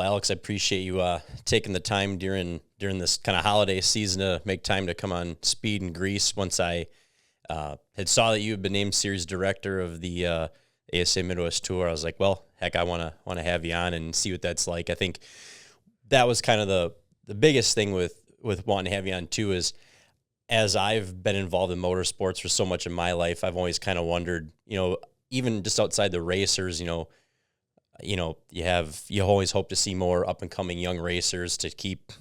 Alex, I appreciate you taking the time during this kind of holiday season to make time to come on Speed and Grease. Once I had saw that you had been named series director of the ASA Midwest Tour, I was like, well, heck, I want to have you on and see what that's like. I think that was kind of the biggest thing with wanting to have you on too, is as I've been involved in motorsports for so much of my life, I've always kind of wondered, even just outside the racers, you always hope to see more up and coming young racers to keep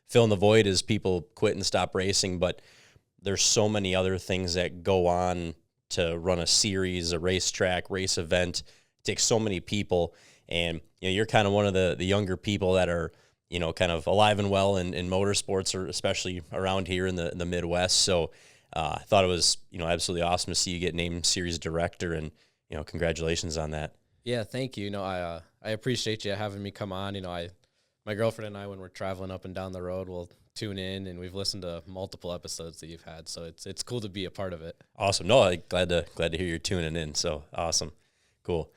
filling the void as people quit and stop racing. But there's so many other things that go on to run a series, a racetrack, race event. It takes so many people, and you're kind of one of the younger people that are kind of alive and well in motorsports, or especially around here in the Midwest. So I thought it was absolutely awesome to see you get named series director, and congratulations on that. Yeah, thank you. I appreciate you having me come on. My girlfriend and I, when we're traveling up and down the road, we'll tune in, and we've listened to multiple episodes that you've had. So it's cool to be a part of it. Awesome. No, I'm glad to hear you're tuning in. So awesome. Cool.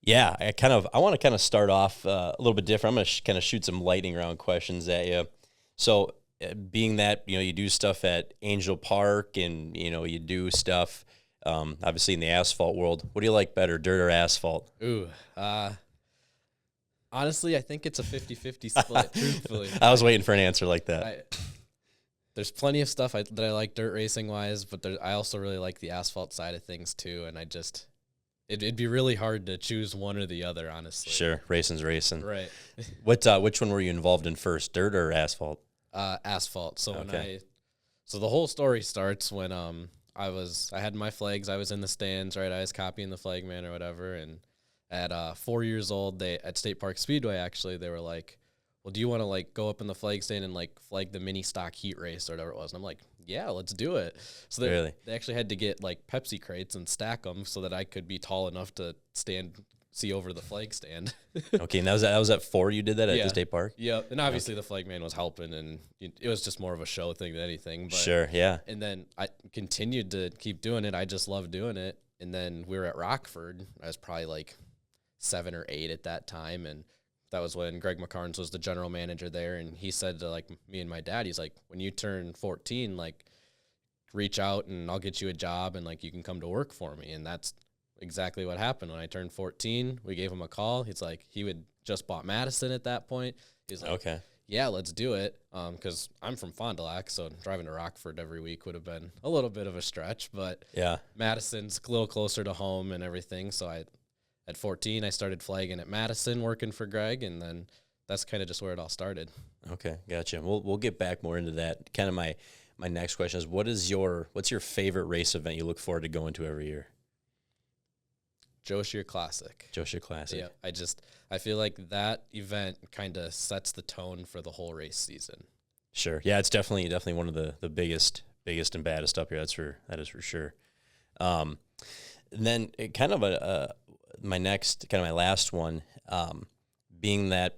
Yeah, I want to kind of start off a little bit different. I'm going to kind of shoot some lightning round questions at you. So being that, you do stuff at Angell Park, and, you do stuff obviously in the asphalt world, what do you like better, dirt or asphalt? Honestly, I think it's a 50-50 split, truthfully. I was waiting for an answer like that. There's plenty of stuff that I like dirt racing-wise, but I also really like the asphalt side of things, too, and it'd be really hard to choose one or the other, honestly. Sure, racing's racing. Right. Which one were you involved in first, dirt or asphalt? Asphalt. So okay. So the whole story starts when I had my flags. I was in the stands, right? I was copying the flag man or whatever, and at 4 years old, at State Park Speedway, actually, they were like, well, do you want to go up in the flag stand and flag the mini stock heat race or whatever it was? And I'm like, yeah, let's do it. So they actually had to get Pepsi crates and stack them so that I could be tall enough to see over the flag stand. Okay, and that was at 4 you did that at the State Park? Yeah, and obviously the flag man was helping, and it was just more of a show thing than anything. But, sure, yeah. And then I continued to keep doing it. I just loved doing it. And then we were at Rockford. I was probably 7 or 8 at that time, and that was when Greg McKarns was the general manager there, and he said to me and my dad, he's like, when you turn 14, reach out and I'll get you a job, and you can come to work for me. And that's exactly what happened. When I turned 14, we gave him a call. He's like, he would just bought Madison at that point. He's like, okay, yeah, let's do it. Because I'm from Fond du Lac, so driving to Rockford every week would have been a little bit of a stretch, but yeah, Madison's a little closer to home and everything. So at 14, I started flagging at Madison, working for Greg, and then that's kind of just where it all started. Okay, gotcha. We'll get back more into that. Kind of my next question is, what's your favorite race event you look forward to going to every year? Joe Shear Classic. Joe Shear Classic. Yeah, I feel like that event kind of sets the tone for the whole race season. Sure. Yeah, it's definitely one of the biggest and baddest up here. That is for sure. And then my last one, being that,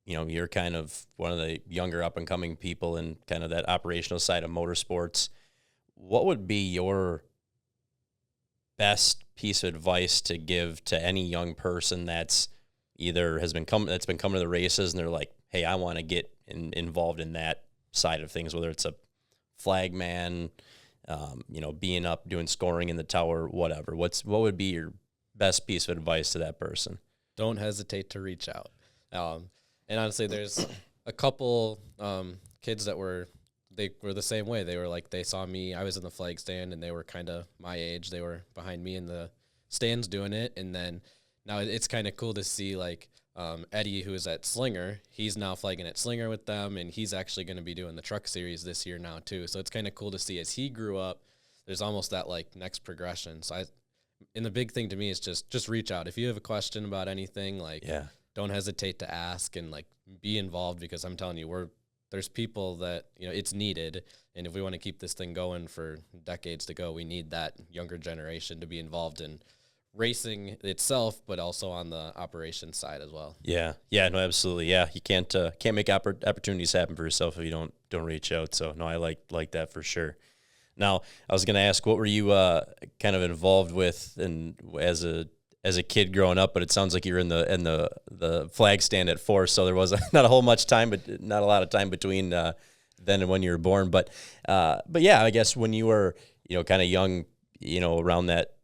you're kind of one of the younger up and coming people in kind of that operational side of motorsports, what would be your best piece of advice to give to any young person that's been coming to the races and they're like, hey, I want to get involved in that side of things, whether it's a flag man, being up, doing scoring in the tower, whatever. What would be your best piece of advice to that person? Don't hesitate to reach out. And honestly, there's a couple kids that were the same way. They saw me, I was in the flag stand, and they were kind of my age. They were behind me in the stands doing it. And then now it's kind of cool to see Eddie, who is at Slinger, he's now flagging at Slinger with them, and he's actually going to be doing the truck series this year now too. So it's kind of cool to see as he grew up, there's almost that next progression. So and the big thing to me is just reach out. If you have a question about anything, don't hesitate to ask and be involved, because I'm telling you, there's people that, it's needed. And if we want to keep this thing going for decades to go, we need that younger generation to be involved in racing itself, but also on the operations side as well. Yeah. Yeah, no, absolutely. Yeah. You can't make opportunities happen for yourself if you don't reach out. So no, I like that for sure. Now, I was going to ask, what were you kind of involved with and as a as a kid growing up, but it sounds like you're in the flag stand at 4, so there was not a whole much time, but not a lot of time between then and when you were born. But yeah, I guess when you were, kind of young, around that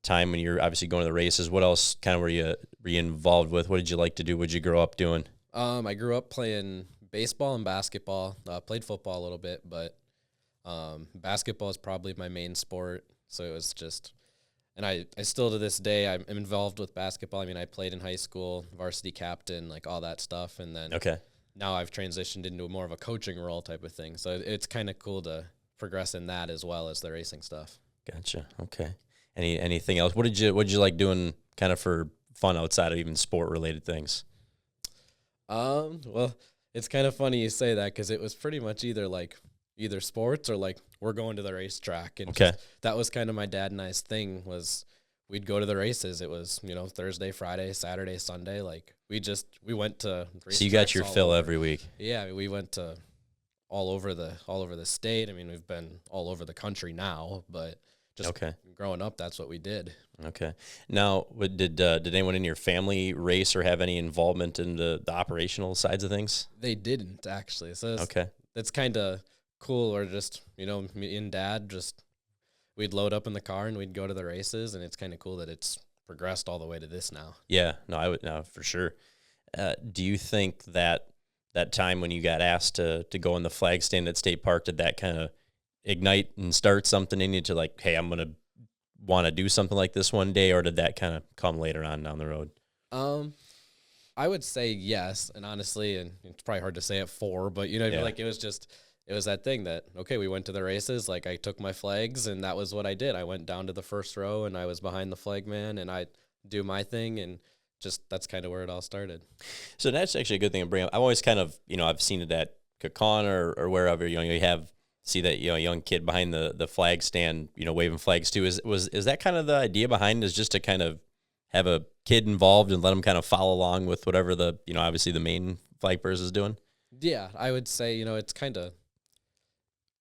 time when you're obviously going to the races, what else kind of were you involved with? What did you like to do? What did you grow up doing? I grew up playing baseball and basketball. Played football a little bit, but basketball is probably my main sport. So it was just, and I still to this day, I'm involved with basketball. I mean, I played in high school, varsity captain, like all that stuff. And then now I've transitioned into more of a coaching role type of thing. So it's kind of cool to progress in that as well as the racing stuff. Gotcha. Okay. Anything else? What did you like doing kind of for fun outside of even sport related things? Well, it's kind of funny you say that because it was pretty much either sports or like we're going to the racetrack. And that was kind of my dad and I's thing was we'd go to the races. It was, Thursday, Friday, Saturday, Sunday. Like we went to racetracks. So you got your fill every week. Yeah. We went to all over the state. I mean, we've been all over the country now, but just growing up, that's what we did. Okay. Now, did anyone in your family race or have any involvement in the operational sides of things? They didn't actually. So that's kind of cool. Or just me and Dad we'd load up in the car and we'd go to the races, and it's kind of cool that it's progressed all the way to this now. Yeah. No, for sure. Do you think that time when you got asked to go in the flag stand at State Park, did that kind of ignite and start something in you to like, hey, I'm going to want to do something like this one day, or did that kind of come later on down the road? I would say yes. And honestly, and it's probably hard to say at 4, but like it was that thing that, we went to the races. Like I took my flags and that was what I did. I went down to the first row and I was behind the flag man and I do my thing, and just, that's kind of where it all started. So that's actually a good thing to bring up. I've always kind of, I've seen it at Kakon or wherever, you see that young kid behind the flag stand, waving flags too. Is that kind of the idea behind it, is just to kind of have a kid involved and let them kind of follow along with whatever the obviously the main flag person is doing? Yeah, I would say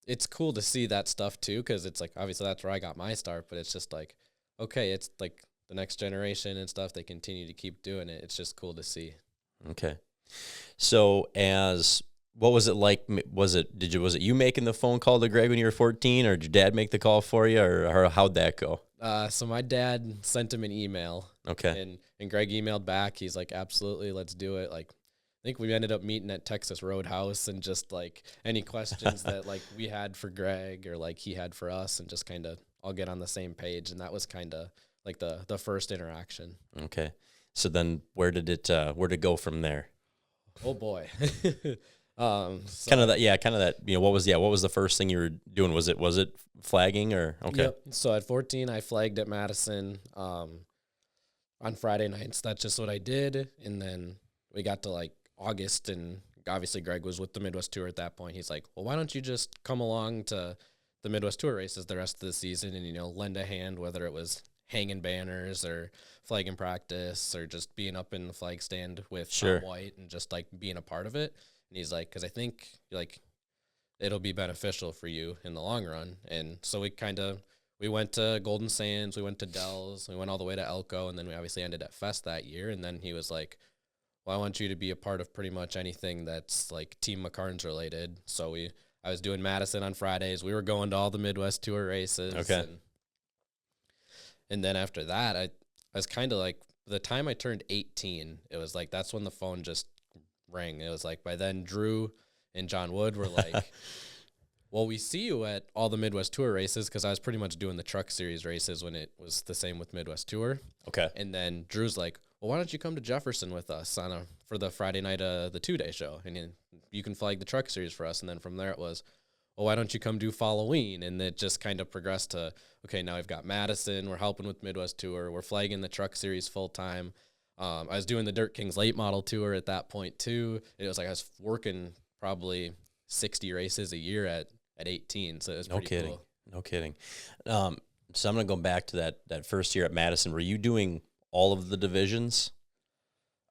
it's cool to see that stuff too, because it's like obviously that's where I got my start, but it's just like it's like the next generation and stuff. They continue to keep doing it. It's just cool to see. Okay, so what was it like? Was it you making the phone call to Greg when you were 14, or did your dad make the call for you, or how'd that go? So my dad sent him an email. Okay. And Greg emailed back. He's like, absolutely, let's do it. Like, I think we ended up meeting at Texas Roadhouse, and just like any questions that like we had for Greg or like he had for us, and just kind of all get on the same page. And that was kind of like the first interaction. Okay. So then where did it go from there? Oh boy. Kind of that, what was the first thing you were doing? Was it flagging or? Okay. Yep. So at 14, I flagged at Madison, on Friday nights. That's just what I did. And then we got to like August, and obviously Greg was with the Midwest Tour at that point. He's like, well, why don't you just come along to the Midwest Tour races the rest of the season and, lend a hand, whether it was hanging banners or flagging practice or just being up in the flag stand with Tom White and just like being a part of it. And he's like, because I think like it'll be beneficial for you in the long run. And so we went to Golden Sands, we went to Dells, we went all the way to Elko, and then we obviously ended at Fest that year. And then he was like, well, I want you to be a part of pretty much anything that's like Team McKarns related. So I was doing Madison on Fridays. We were going to all the Midwest Tour races. Okay. And then after that, I was kind of like, the time I turned 18, it was like, that's when the phone just rang. It was like, by then Drew and John Wood were like, well, we see you at all the Midwest Tour races, because I was pretty much doing the Truck Series races when it was the same with Midwest Tour. Okay. And then Drew's like, well, why don't you come to Jefferson with us for the Friday night the 2-day show, and you can flag the Truck Series for us. And then from there it was, well, why don't you come do Halloween? And it just kind of progressed to, okay, now we've got Madison, we're helping with Midwest Tour, we're flagging the Truck Series full time. I was doing the Dirt Kings late model tour at that point too. It was like I was working probably 60 races a year at 18. So it was pretty cool. No kidding. So I'm going to go back to that first year at Madison. Were you doing all of the divisions?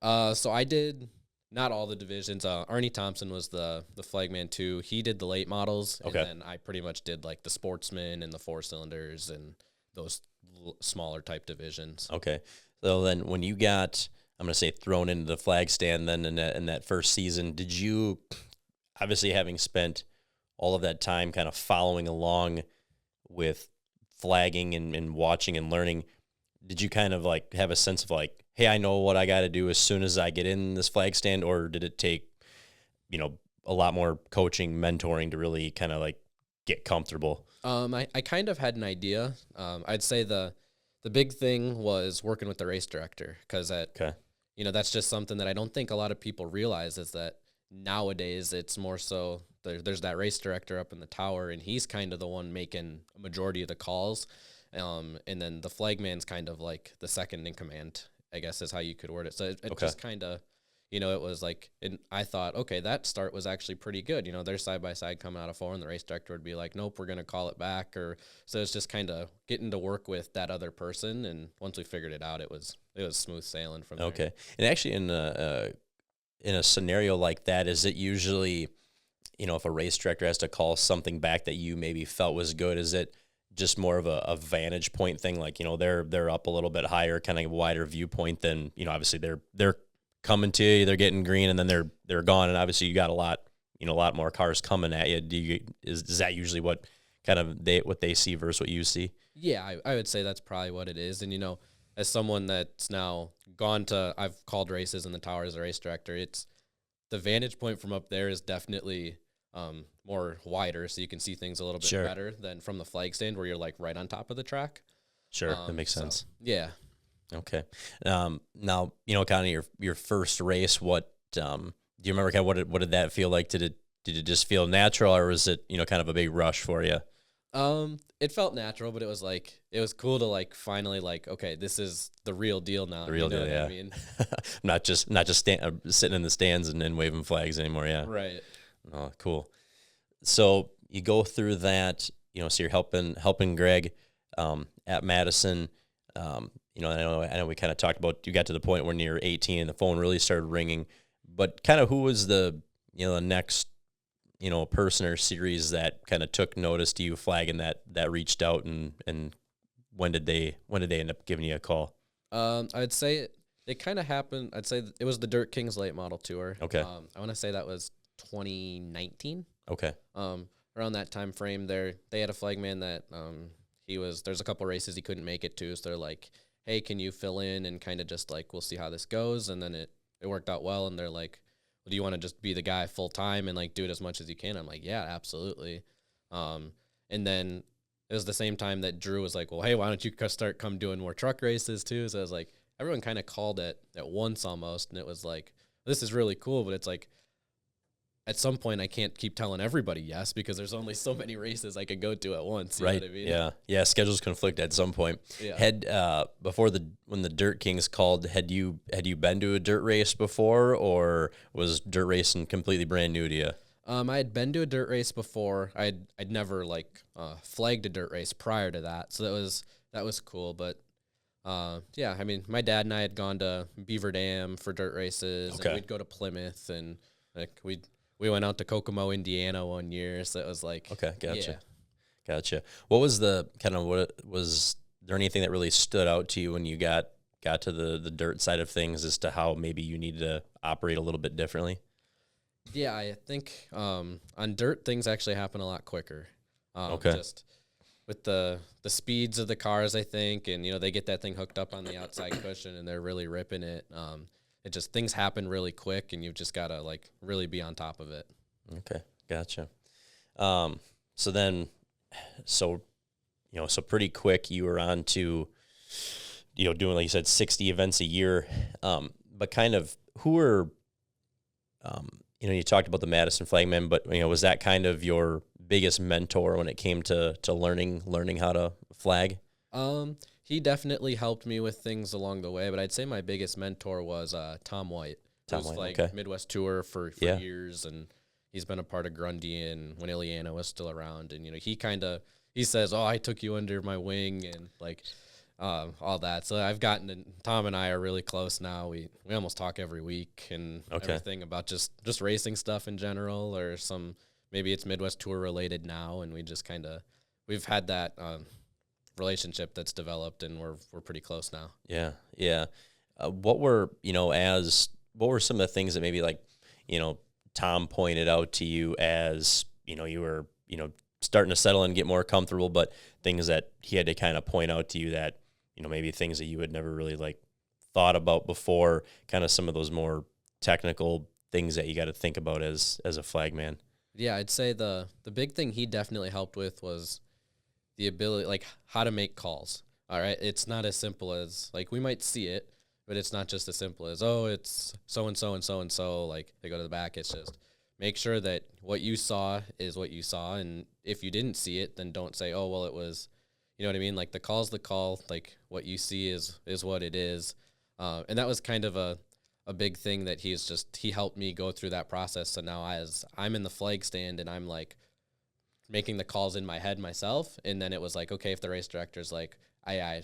So I did not all the divisions. Arnie Thompson was the flagman too. He did the late models. Okay. And then I pretty much did like the sportsman and the 4 cylinders and those smaller type divisions. Okay. So then when you got, I'm going to say, thrown into the flag stand then in that first season, did you, obviously having spent all of that time kind of following along with flagging and watching and learning, did you kind of like have a sense of like, hey, I know what I got to do as soon as I get in this flag stand, or did it take, a lot more coaching, mentoring to really kind of like get comfortable? I kind of had an idea. I'd say the big thing was working with the race director, because that's just something that I don't think a lot of people realize, is that nowadays it's more so there's that race director up in the tower, and he's kind of the one making a majority of the calls. And then the flagman's kind of like the second in command, I guess is how you could word it. So it just kind of, it was like, and I thought, okay, that start was actually pretty good. They're side by side coming out of 4, and the race director would be like, nope, we're going to call it back. So it's just kind of getting to work with that other person. And once we figured it out, it was smooth sailing from there. Okay. And actually in a scenario like that, is it usually, if a race director has to call something back that you maybe felt was good, is it just more of a vantage point thing? Like, they're up a little bit higher, kind of a wider viewpoint than, obviously they're coming to you, they're getting green, and then they're gone. And obviously you got a lot more cars coming at you. Is that usually what kind of what they see versus what you see? Yeah, I would say that's probably what it is. And, as someone that's now I've called races in the tower as a race director, it's the vantage point from up there is definitely more wider, so you can see things a little bit better than from the flag stand where you're like right on top of the track. Sure, that makes sense. Yeah. Okay. Now, kind of your first race, what do you remember? Kind of what did that feel like? Did it just feel natural, or was it kind of a big rush for you? It felt natural, but it was cool to like finally like, okay, this is the real deal now. The real deal, yeah. I mean? not just sitting in the stands and waving flags anymore, yeah. Right. Oh, cool. So you go through that, so you're helping Greg at Madison. I know we kind of talked about, you got to the point when you're 18 and the phone really started ringing, but kind of who was the next person or series that kind of took notice to you, flagging that reached out, and when did they end up giving you a call? I'd say it kind of happened. I'd say it was the Dirt Kings late model tour. Okay. I want to say that was 2019. Okay. Around that time frame they had a flagman that, there's a couple races he couldn't make it to. So they're like, hey, can you fill in and kind of just like, we'll see how this goes. And then it worked out well. And they're like, well, do you want to just be the guy full time and like do it as much as you can? I'm like, yeah, absolutely. And then it was the same time that Drew was like, well, hey, why don't you come doing more truck races too? So I was like, everyone kind of called it at once almost. And it was like, this is really cool, but it's like, at some point I can't keep telling everybody yes, because there's only so many races I could go to at once. You know what I mean? Yeah. Yeah. Schedules conflict at some point. Yeah. When the Dirt Kings called, had you been to a dirt race before, or was dirt racing completely brand new to you? I had been to a dirt race before. I'd never flagged a dirt race prior to that. So that was cool. But I mean, my dad and I had gone to Beaver Dam for dirt races. Okay. And we'd go to Plymouth, and like we went out to Kokomo, Indiana one year, so it was like... Okay, gotcha. Yeah. Gotcha. What was there anything that really stood out to you when you got to the dirt side of things as to how maybe you need to operate a little bit differently? Yeah, I think on dirt, things actually happen a lot quicker. Okay. Just with the speeds of the cars, I think, and, they get that thing hooked up on the outside cushion, and they're really ripping it. It just, things happen really quick, and you've just got to like really be on top of it. Okay. Gotcha. So pretty quick you were on to, doing, like you said, 60 events a year. But kind of who were, you talked about the Madison flagman, but was that kind of your biggest mentor when it came to learning how to flag? He definitely helped me with things along the way, but I'd say my biggest mentor was Tom White. Tom White, okay. Midwest Tour for years, and he's been a part of Grundy and when Ileana was still around. And, he says, oh, I took you under my wing and like all that. So I've Tom and I are really close now. We almost talk every week and everything about just racing stuff in general, or maybe it's Midwest Tour related now. And we just we've had that relationship that's developed, and we're pretty close now. Yeah, yeah. What were what were some of the things that maybe like Tom pointed out to you as you were starting to settle and get more comfortable, but things that he had to kind of point out to you that maybe things that you had never really like thought about before, kind of some of those more technical things that you got to think about as a flagman. Yeah, I'd say the big thing he definitely helped with was the ability, like how to make calls. All right, it's not as simple as like we might see it, but it's not just as simple as, oh, it's so and so and so and so. Like they go to the back. It's just make sure that what you saw is what you saw, and if you didn't see it, then don't say, oh, well, it was. You know what I mean? Like the call's the call. Like what you see is what it is. And that was kind of a big thing that he helped me go through that process. So now as I'm in the flag stand and I'm like making the calls in my head myself, and then it was like, okay, if the race director's like, I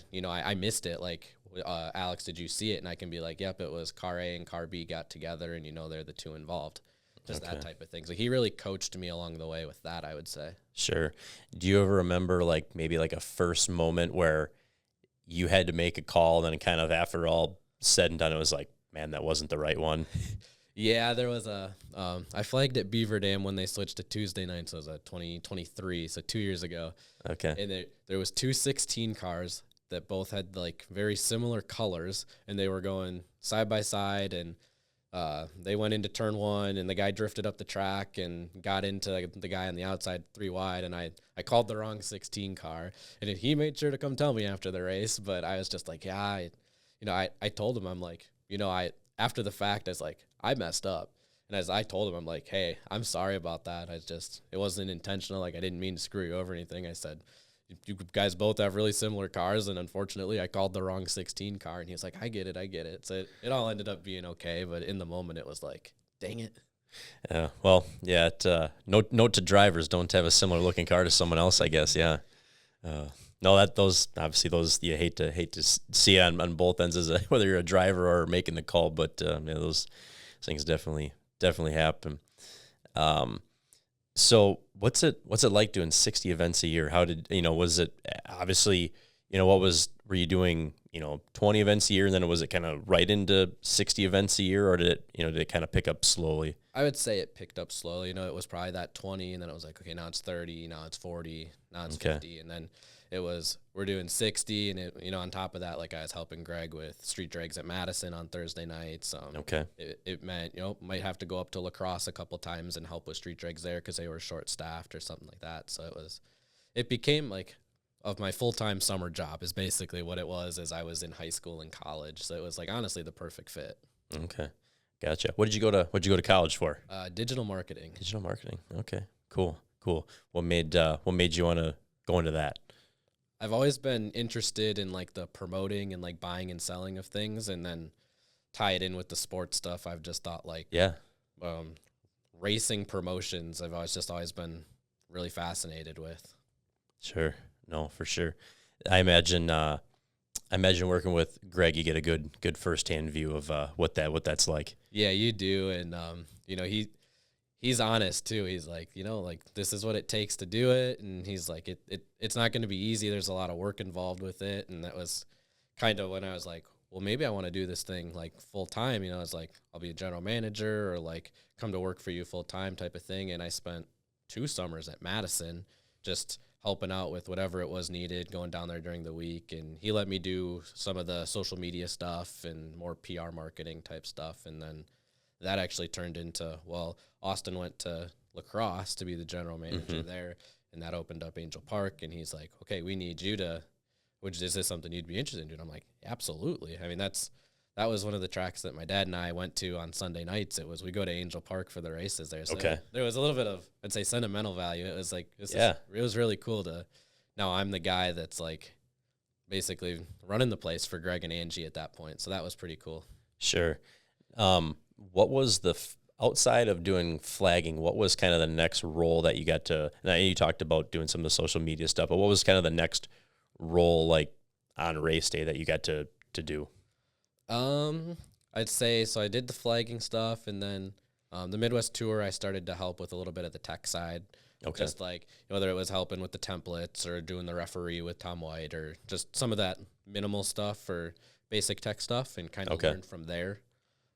missed it. Like, Alex, did you see it? And I can be like, yep, it was car A and car B got together, and they're the two involved. Just that type of thing. So he really coached me along the way with that, I would say. Sure. Do you ever remember like maybe like a first moment where you had to make a call, and then kind of after all said and done, it was like, man, that wasn't the right one? Yeah, there was I flagged at Beaver Dam when they switched to Tuesday nights. So it was 2023, so 2 years ago. Okay. And there was 216 cars that both had like very similar colors, and they were going side by side, and they went into turn one, and the guy drifted up the track and got into the guy on the outside 3 wide, and I called the wrong 16 car, and he made sure to come tell me after the race, but I was just like, yeah, I told him, I'm like, after the fact, I was like, I messed up. And as I told him, I'm like, hey, I'm sorry about that. It wasn't intentional. Like, I didn't mean to screw you over or anything. I said, you guys both have really similar cars, and unfortunately, I called the wrong 16 car. And he was like, I get it. So it all ended up being okay, but in the moment, it was like, dang it. Yeah. Well, yeah. Note to drivers: don't have a similar looking car to someone else, I guess. Yeah. No, those you hate to see on both ends as whether you're a driver or making the call, but those things definitely happen. So what's it like doing 60 events a year? How did was it obviously were you doing 20 events a year, and then was it kind of right into 60 events a year, or did it kind of pick up slowly? I would say it picked up slowly. It was probably that 20, and then it was like, okay, now it's 30, now it's 40, now it's 50, and then we're doing 60, and it, on top of that, like I was helping Greg with street drags at Madison on Thursday nights. Okay. It meant, might have to go up to La Crosse a couple times and help with street drags there because they were short staffed or something like that. So it became like of my full-time summer job is basically what it was as I was in high school and college. So it was like honestly the perfect fit. Okay. Gotcha. What'd you go to college for? Digital marketing. Digital marketing. Okay. Cool. What made you want to go into that? I've always been interested in like the promoting and like buying and selling of things, and then tie it in with the sports stuff. I've just thought like, racing promotions. I've always been really fascinated with. Sure. No, for sure. I imagine working with Greg, you get a good firsthand view of what that's like. Yeah, you do, and he's honest too. He's like, like this is what it takes to do it, and he's like, it's not going to be easy. There's a lot of work involved with it, and that was kind of when I was like, well, maybe I want to do this thing like full time. It's like I'll be a general manager or like come to work for you full time type of thing. And I spent 2 summers at Madison just helping out with whatever it was needed, going down there during the week, and he let me do some of the social media stuff and more PR marketing type stuff, and then that actually turned into, well, Austin went to La Crosse to be the general manager there, and that opened up Angell Park, and he's like, okay, we need you to, is this something you'd be interested in doing? I'm like, absolutely. I mean, that was one of the tracks that my dad and I went to on Sunday nights. We go to Angell Park for the races there. So there was a little bit of, I'd say, sentimental value. It was like, it was really cool now I'm the guy that's like basically running the place for Greg and Angie at that point. So that was pretty cool. Sure. What was outside of doing flagging, what was kind of the next role that you got to, and I know you talked about doing some of the social media stuff, but what was kind of the next role like on race day that you got to do? I'd say, so I did the flagging stuff, and then the Midwest Tour, I started to help with a little bit of the tech side. Okay. Just like whether it was helping with the templates or doing the referee with Tom White or just some of that minimal stuff or basic tech stuff and kind of learn from there.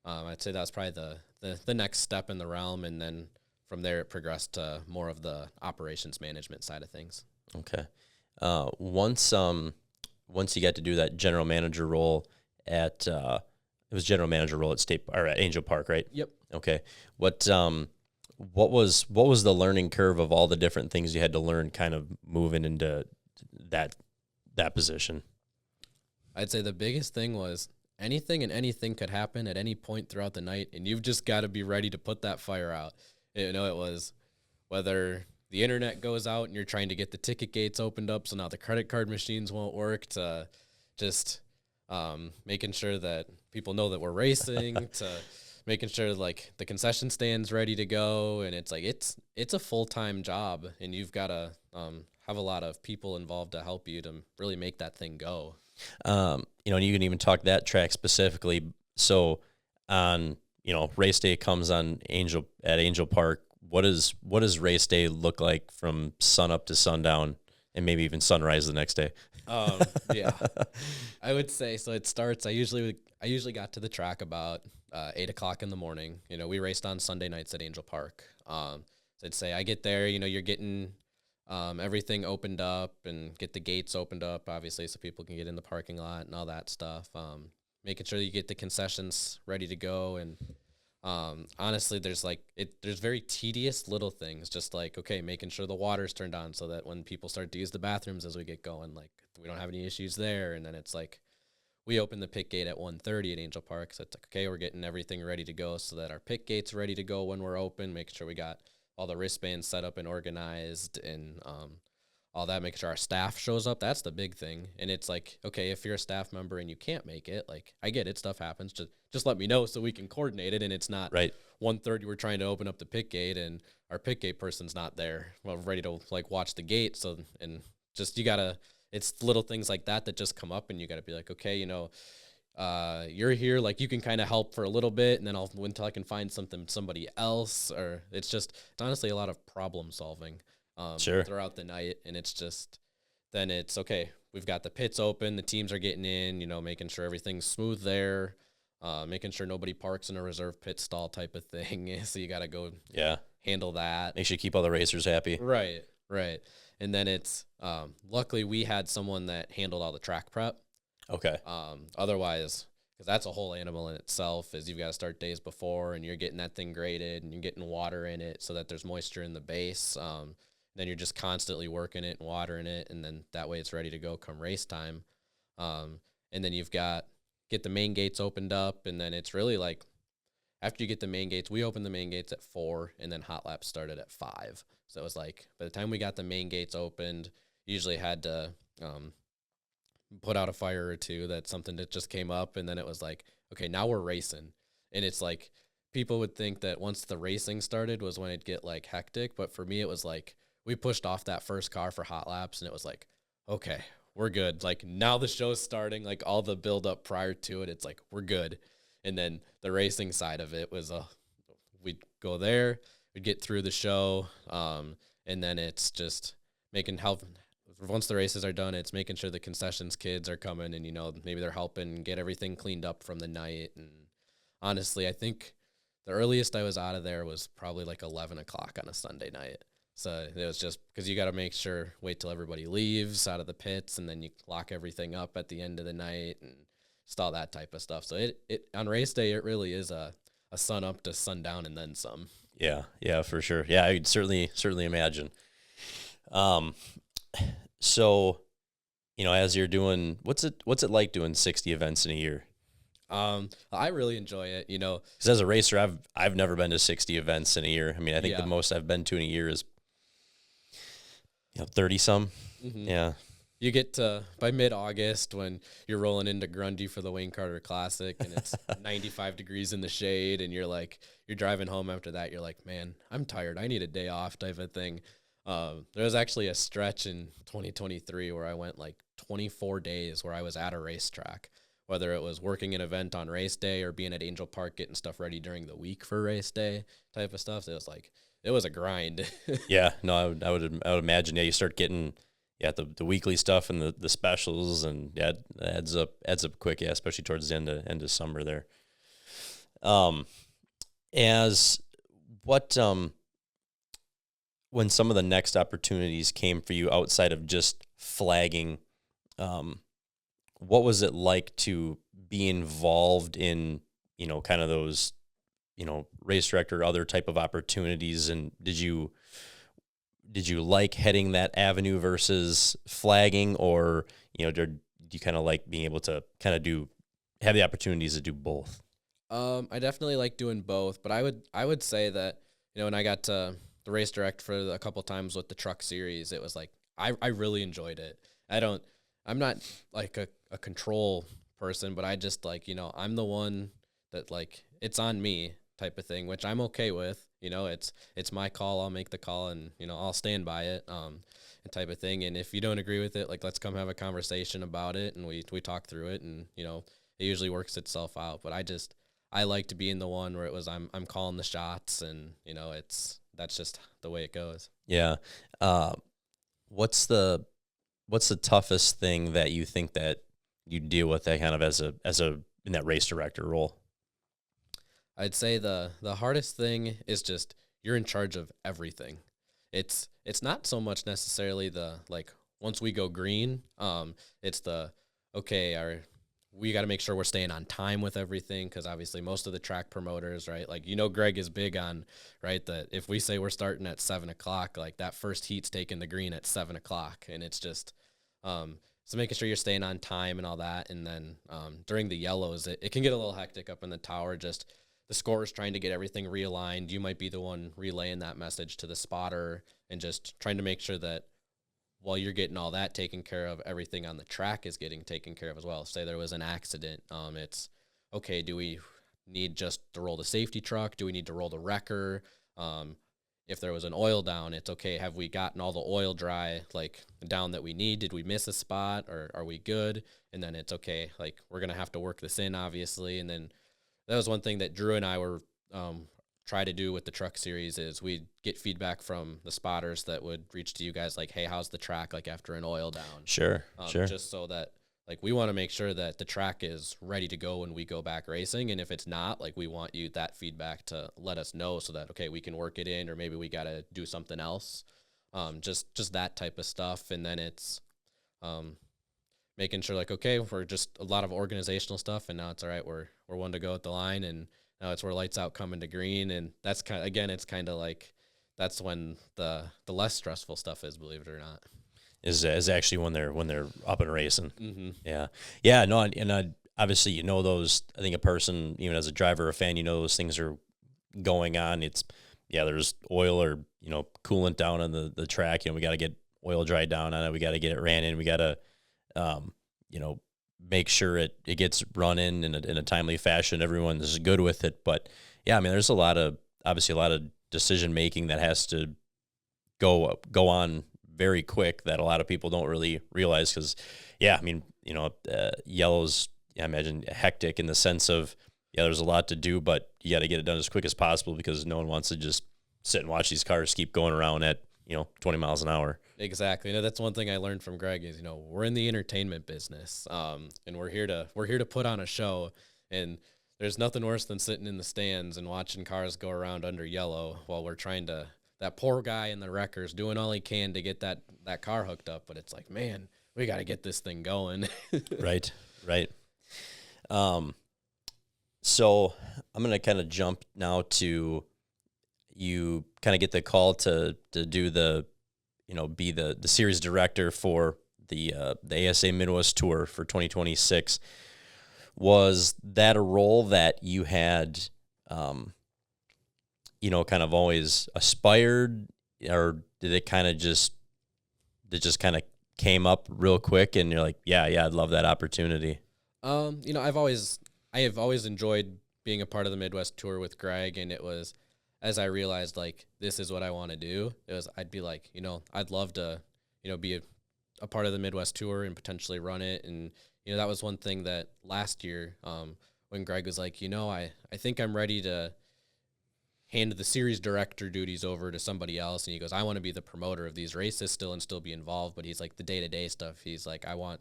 I'd say that was probably the next step in the realm, and then from there it progressed to more of the operations management side of things. Okay. Once you got to do that general manager role at it was general manager role at at Angell Park, right? Yep. Okay. What was the learning curve of all the different things you had to learn kind of moving into that position? I'd say the biggest thing was anything and anything could happen at any point throughout the night, and you've just got to be ready to put that fire out. It was whether the internet goes out and you're trying to get the ticket gates opened up so now the credit card machines won't work, to just making sure that people know that we're racing, to making sure like the concession stand's ready to go. And it's like it's a full-time job, and you've got to have a lot of people involved to help you to really make that thing go. And you can even talk that track specifically. So on, race day comes on Angell Park. What does race day look like from sun up to sundown and maybe even sunrise the next day? Yeah, I would say so. It starts. I usually got to the track about 8 o'clock in the morning. We raced on Sunday nights at Angell Park. So I'd say I get there. You're getting everything opened up and get the gates opened up, obviously, so people can get in the parking lot and all that stuff. Making sure that you get the concessions ready to go. And honestly, there's very tedious little things, just like, okay, making sure the water's turned on so that when people start to use the bathrooms as we get going, like we don't have any issues there. And then it's like, we open the pit gate at 1:30 at Angell Park. So it's like, okay, we're getting everything ready to go so that our pit gate's ready to go when we're open, making sure we got all the wristbands set up and organized and all that, making sure our staff shows up. That's the big thing. And it's like, okay, if you're a staff member and you can't make it, like, I get it, stuff happens. Just let me know so we can coordinate it. And it's not right 1:30 we're trying to open up the pit gate and our pit gate person's not there, well, ready to like watch the gate. So, and just, it's little things like that just come up, and you gotta be like, okay, you're here, like you can kind of help for a little bit, and then I'll until I can find somebody else. Or it's honestly a lot of problem solving Sure. throughout the night. And it's just, then it's okay, we've got the pits open, the teams are getting in, making sure everything's smooth there, making sure nobody parks in a reserve pit stall type of thing. So you got to go handle that. Make sure you keep all the racers happy. Right. And then it's luckily we had someone that handled all the track prep. Okay. Otherwise, because that's a whole animal in itself, is you've got to start days before, and you're getting that thing graded, and you're getting water in it so that there's moisture in the base. Then you're just constantly working it and watering it, and then that way it's ready to go come race time. And then you've got get the main gates opened up, and then it's really like after you get the main gates, we opened the main gates at 4, and then hot laps started at 5. So it was like by the time we got the main gates opened, usually had to put out a fire or two. That's something that just came up, and then it was like, okay, now we're racing. And it's like people would think that once the racing started was when it'd get like hectic, but for me it was like we pushed off that first car for hot laps, and it was like, okay, we're good. Like now the show's starting, like all the build up prior to it, it's like we're good. And then the racing side of it was we'd go there, we'd get through the show, and then it's just once the races are done, it's making sure the concessions kids are coming, and maybe they're helping get everything cleaned up from the night. And honestly, I think the earliest I was out of there was probably like 11 o'clock on a Sunday night. So it was just because you got to wait till everybody leaves out of the pits, and then you lock everything up at the end of the night and just all that type of stuff. So it on race day, it really is a sun up to sundown and then some. Yeah, for sure. Yeah, I could certainly imagine. So, as you're doing, what's it like doing 60 events in a year? I really enjoy it, Because as a racer, I've never been to 60 events in a year. I mean, I think the most I've been to in a year is 30 some. Mm-hmm. Yeah. You get to by mid-August when you're rolling into Grundy for the Wayne Carter Classic, and it's 95 degrees in the shade, and you're driving home after that. You're like, man, I'm tired. I need a day off type of thing. There was actually a stretch in 2023 where I went like 24 days where I was at a racetrack, whether it was working an event on race day or being at Angell Park getting stuff ready during the week for race day type of stuff. So it it was a grind. Yeah, no, I would imagine. Yeah, you start getting the weekly stuff and the specials, and yeah, it adds up quick. Yeah, especially towards the end of summer there. As what when some of the next opportunities came for you outside of just flagging, what was it like to be involved in, kind of those, race director, other type of opportunities? And did you like heading that avenue versus flagging, or, did you kind of like being able to kind of have the opportunities to do both? I definitely like doing both, but I would say that, when I got to the race direct for a couple times with the truck series, it was like, I really enjoyed it. I'm not like a control person, but I just like, I'm the one that like, it's on me type of thing, which I'm okay with. It's my call. I'll make the call, and I'll stand by it, and type of thing. And if you don't agree with it, like, let's come have a conversation about it, and we talk through it, and it usually works itself out. But I like to be in the one where it was I'm calling the shots, and that's just the way it goes. Yeah. What's the toughest thing that you think that you deal with that kind of as a in that race director role? I'd say the hardest thing is just you're in charge of everything. It's not so much necessarily the, like, once we go green, it's the, okay, we got to make sure we're staying on time with everything, because obviously most of the track promoters, right, like, Greg is big on, right, that if we say we're starting at 7 o'clock, like, that first heat's taking the green at 7 o'clock, and it's just so making sure you're staying on time and all that. And then during the yellows, it can get a little hectic up in the tower, just the scorers trying to get everything realigned. You might be the one relaying that message to the spotter, and just trying to make sure that while you're getting all that taken care of, everything on the track is getting taken care of as well. Say there was an accident, it's, okay, do we need just to roll the safety truck? Do we need to roll the wrecker? If there was an oil down, it's, okay, have we gotten all the oil dry, like, down that we need? Did we miss a spot, or are we good? And then it's, okay, like, we're going to have to work this in, obviously. And then that was one thing that Drew and I were try to do with the truck series, is we'd get feedback from the spotters that would reach to you guys, like, hey, how's the track, like, after an oil down? Sure. Just so that, like, we want to make sure that the track is ready to go when we go back racing. And if it's not, like, we want you that feedback to let us know, so that, okay, we can work it in, or maybe we got to do something else. Just that type of stuff. And then it's making sure, like, okay, we're just a lot of organizational stuff, and now it's all right, we're one to go at the line, and now it's, we're lights out coming to green. And that's kind of, again, it's kind of like, that's when the less stressful stuff is, believe it or not. Is actually when they're up and racing. Mm-hmm. Yeah. No, and obviously, those. I think a person, even as a driver or fan, those things are going on. It's, there's oil or coolant down on the track. We got to get oil dried down on it. We got to get it ran in. We got to make sure it gets run in a timely fashion. Everyone's good with it. But yeah, I mean, there's a lot of decision making that has to go on very quick, that a lot of people don't really realize. Because yellows, I imagine, hectic in the sense of, there's a lot to do, but you got to get it done as quick as possible, because no one wants to just sit and watch these cars keep going around at 20 miles an hour. Exactly. That's one thing I learned from Greg is, we're in the entertainment business, and we're here to put on a show. And there's nothing worse than sitting in the stands and watching cars go around under yellow while we're trying to, that poor guy in the wrecker's doing all he can to get that car hooked up. But it's like, man, we got to get this thing going. Right. So I'm going to kind of jump now to, you kind of get the call to do the, be the series director for the ASA Midwest Tour for 2026. Was that a role that you had, kind of always aspired, or did it kind of just kind of came up real quick and you're like, yeah, I'd love that opportunity? I have always enjoyed being a part of the Midwest Tour with Greg, and it was, as I realized, like, this is what I want to do, I'd be like, I'd love to, be a part of the Midwest Tour and potentially run it. And, that was one thing that last year, when Greg was like, I think I'm ready to hand the series director duties over to somebody else. And he goes, I want to be the promoter of these races still and still be involved. But he's like, the day-to-day stuff, he's like, I want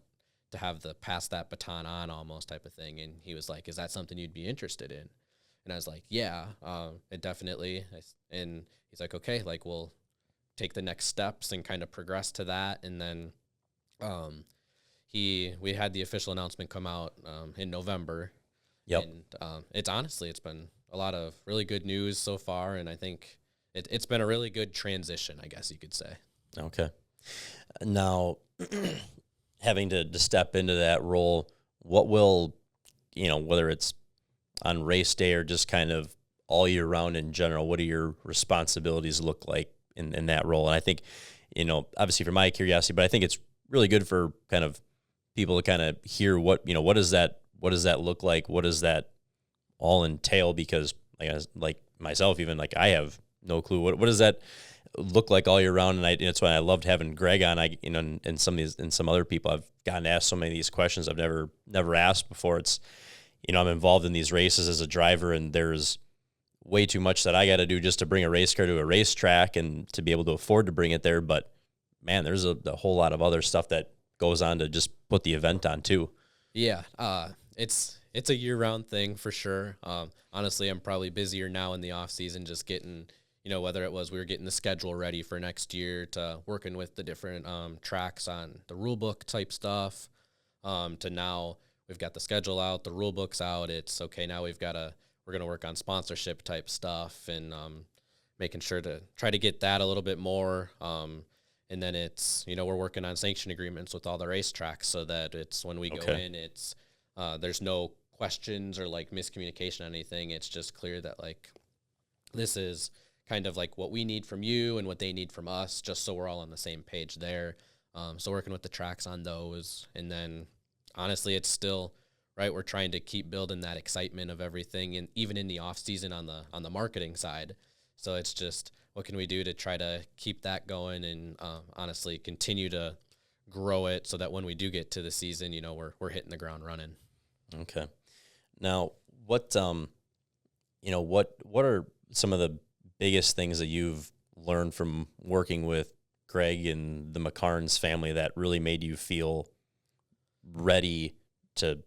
to have the pass that baton on almost type of thing. And he was like, is that something you'd be interested in? And I was like, yeah, it definitely. And he's like, okay, like we'll take the next steps and kind of progress to that. And then we had the official announcement come out in November. Yep. And it's been a lot of really good news so far. And I think it's been a really good transition, I guess you could say. Okay. Now, having to step into that role, what will, whether it's on race day or just kind of all year round in general, what do your responsibilities look like in that role? And I think, obviously for my curiosity, but I think it's really good for kind of people to kind of hear what does that look like? What does that all entail? Because like myself, even like I have no clue what does that look like all year round. And that's why I loved having Greg on. And some of these and some other people, I've gotten asked so many of these questions I've never asked before. It's, I'm involved in these races as a driver, and there's way too much that I got to do just to bring a race car to a racetrack and to be able to afford to bring it there. But man, there's a whole lot of other stuff that goes on to just put the event on too. Yeah. It's a year-round thing for sure. Honestly, I'm probably busier now in the off season, just getting, whether it was we were getting the schedule ready for next year to working with the different tracks on the rule book type stuff, to now we've got the schedule out, the rule book's out. It's okay. Now we're going to work on sponsorship type stuff and making sure to try to get that a little bit more. And then it's, we're working on sanction agreements with all the racetracks so that it's when we go in, it's there's no questions or like miscommunication on anything. It's just clear that like this is kind of like what we need from you and what they need from us, just so we're all on the same page there. So working with the tracks on those. And then honestly, it's still right. We're trying to keep building that excitement of everything, and even in the off season on the marketing side. So it's just, what can we do to try to keep that going and honestly continue to grow it so that when we do get to the season, we're hitting the ground running. Okay. Now, what are some of the biggest things that you've learned from working with Greg and the McKarns family that really made you feel ready to,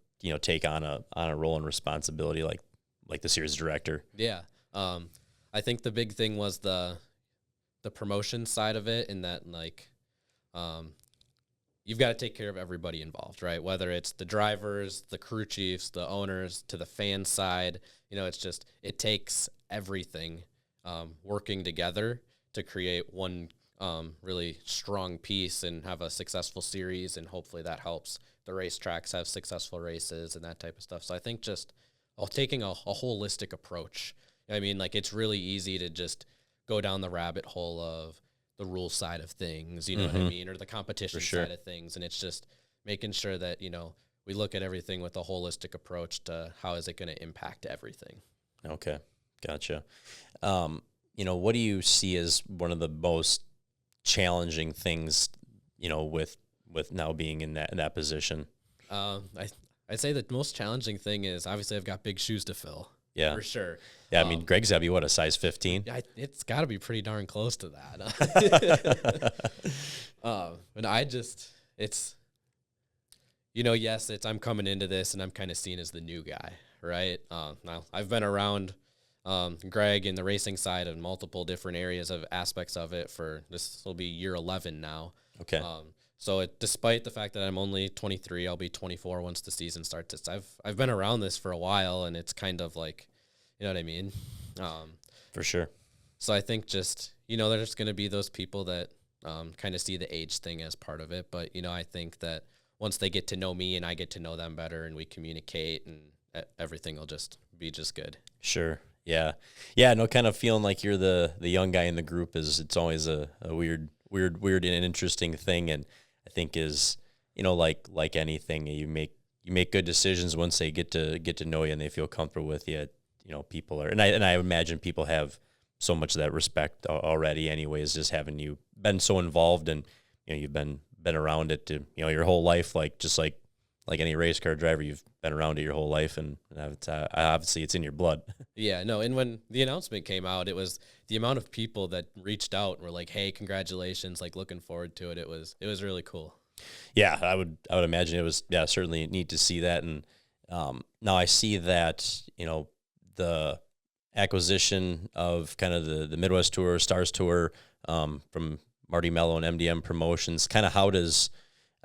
take on a role and responsibility like the series director? Yeah. I think the big thing was the promotion side of it, and that like you've got to take care of everybody involved, right? Whether it's the drivers, the crew chiefs, the owners, to the fan side, it's just, it takes everything working together to create one really strong piece and have a successful series, and hopefully that helps the racetracks have successful races and that type of stuff. So I think just taking a holistic approach. I mean, like, it's really easy to just go down the rabbit hole of the rule side of things, you know what I mean, or the competition side of things. And it's just making sure that, we look at everything with a holistic approach to how is it going to impact everything. Okay. Gotcha. What do you see as one of the most challenging things, with now being in that position? I'd say the most challenging thing is obviously I've got big shoes to fill. Yeah, for sure. Yeah, I mean, Greg's got to be a size 15? It's got to be pretty darn close to that. And it's, yes, I'm coming into this and I'm kind of seen as the new guy, right? Now I've been around Greg in the racing side in multiple different areas of aspects of it this will be year 11 now. Okay. So despite the fact that I'm only 23, I'll be 24 once the season starts. I've been around this for a while, and it's kind of like, you know what I mean? For sure. So I think just, there's going to be those people that kind of see the age thing as part of it. But, I think that once they get to know me and I get to know them better and we communicate, and everything will just be just good. Sure. Yeah. Yeah. No, kind of feeling like you're the young guy in the group it's always a weird and interesting thing. And I think is, like anything, you make good decisions once they get to know you and they feel comfortable with you. People are, and I imagine people have so much of that respect already anyways, just having you been so involved and, you've been around it to, your whole life, just like like any race car driver, you've been around it your whole life, and obviously it's in your blood. Yeah, no, and when the announcement came out, it was the amount of people that reached out and were like, "Hey, congratulations! Like, looking forward to it." It was really cool. Yeah, I would imagine it was, yeah, certainly neat to see that. And now I see that, the acquisition of kind of the Midwest Tour, Stars Tour, from Marty Mello and MDM Promotions, kind of how does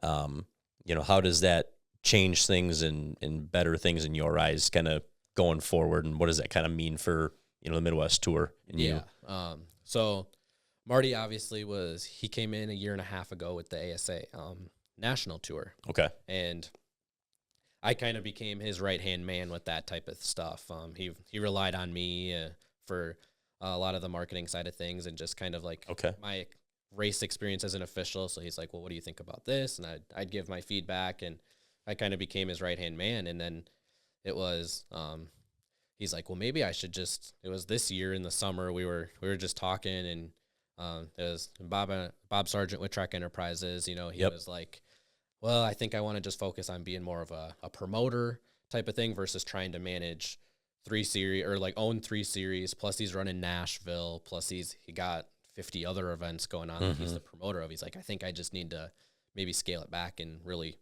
that change things and better things in your eyes kind of going forward, and what does that kind of mean for, the Midwest Tour and you? So Marty obviously he came in a year and a half ago with the ASA National Tour. Okay. And I kind of became his right-hand man with that type of stuff. He relied on me for a lot of the marketing side of things, and just kind of like my race experience as an official. So he's like, well, what do you think about this? And I'd give my feedback, and I kind of became his right-hand man. And then it was, he's like, well, maybe I should it was this year in the summer, we were just talking, and it was Bob Sargent with Trek Enterprises. He was like, well, I think I want to just focus on being more of a promoter type of thing versus trying to manage 3 series or like own 3 series. Plus he's running Nashville. Plus he got 50 other events going on that he's the promoter of. He's like, I think I just need to maybe scale it back and really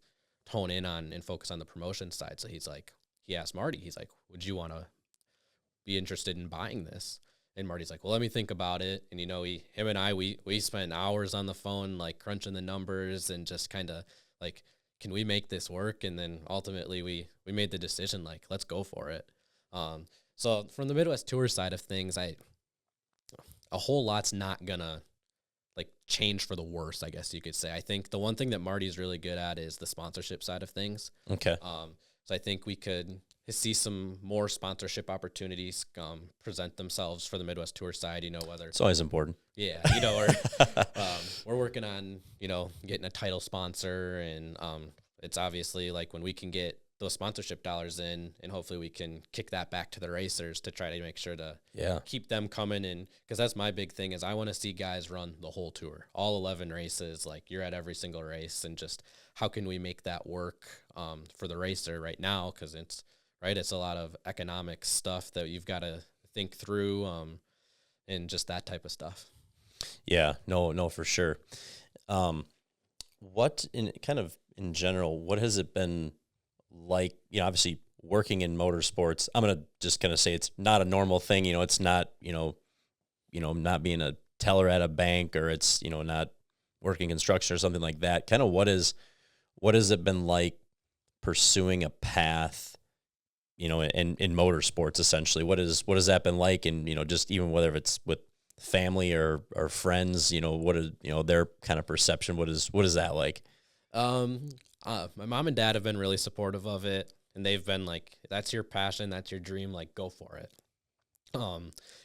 hone in on and focus on the promotion side. So he asked Marty, he's like, would you want to be interested in buying this? And Marty's like, well, let me think about it. And, him and I, we spent hours on the phone, like crunching the numbers and just kind of like, can we make this work? And then ultimately we made the decision, like, let's go for it. So from the Midwest Tour side of things, a whole lot's not gonna like change for the worse, I guess you could say. I think the one thing that Marty's really good at is the sponsorship side of things. Okay. So I think we could see some more sponsorship opportunities present themselves for the Midwest Tour side, whether it's always important. Yeah, we're working on, getting a title sponsor, and it's obviously like when we can get those sponsorship dollars in, and hopefully we can kick that back to the racers to try to make sure to keep them coming. And because that's my big thing is I want to see guys run the whole tour, all 11 races, like you're at every single race, and just how can we make that work for the racer right now? Because it's a lot of economic stuff that you've got to think through, and just that type of stuff. Yeah, no, for sure. What in general, what has it been like, obviously working in motorsports? I'm going to just kind of say it's not a normal thing. It's not, not being a teller at a bank, or it's, not working construction or something like that. Kind of what has it been like pursuing a path, in motorsports essentially? What has that been like? And, just even whether it's with family or friends, what is, their kind of perception? What is that like? My mom and dad have been really supportive of it, and they've been like, that's your passion, that's your dream, like go for it.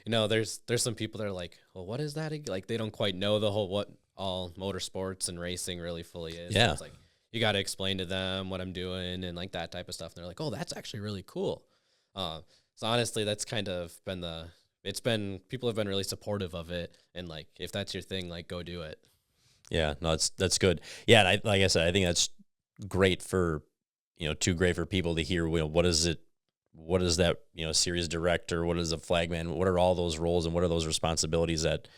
There's some people that are like, well, what is that? Like they don't quite know what all motorsports and racing really fully is. Yeah. So it's like, you got to explain to them what I'm doing and like that type of stuff. And they're like, oh, that's actually really cool. So honestly, that's kind of been people have been really supportive of it. And like, if that's your thing, like go do it. Yeah, no, that's good. Yeah. And like I said, I think that's great for, too great for people to hear, what is that, series director, what is a flagman, what are all those roles and what are those responsibilities that,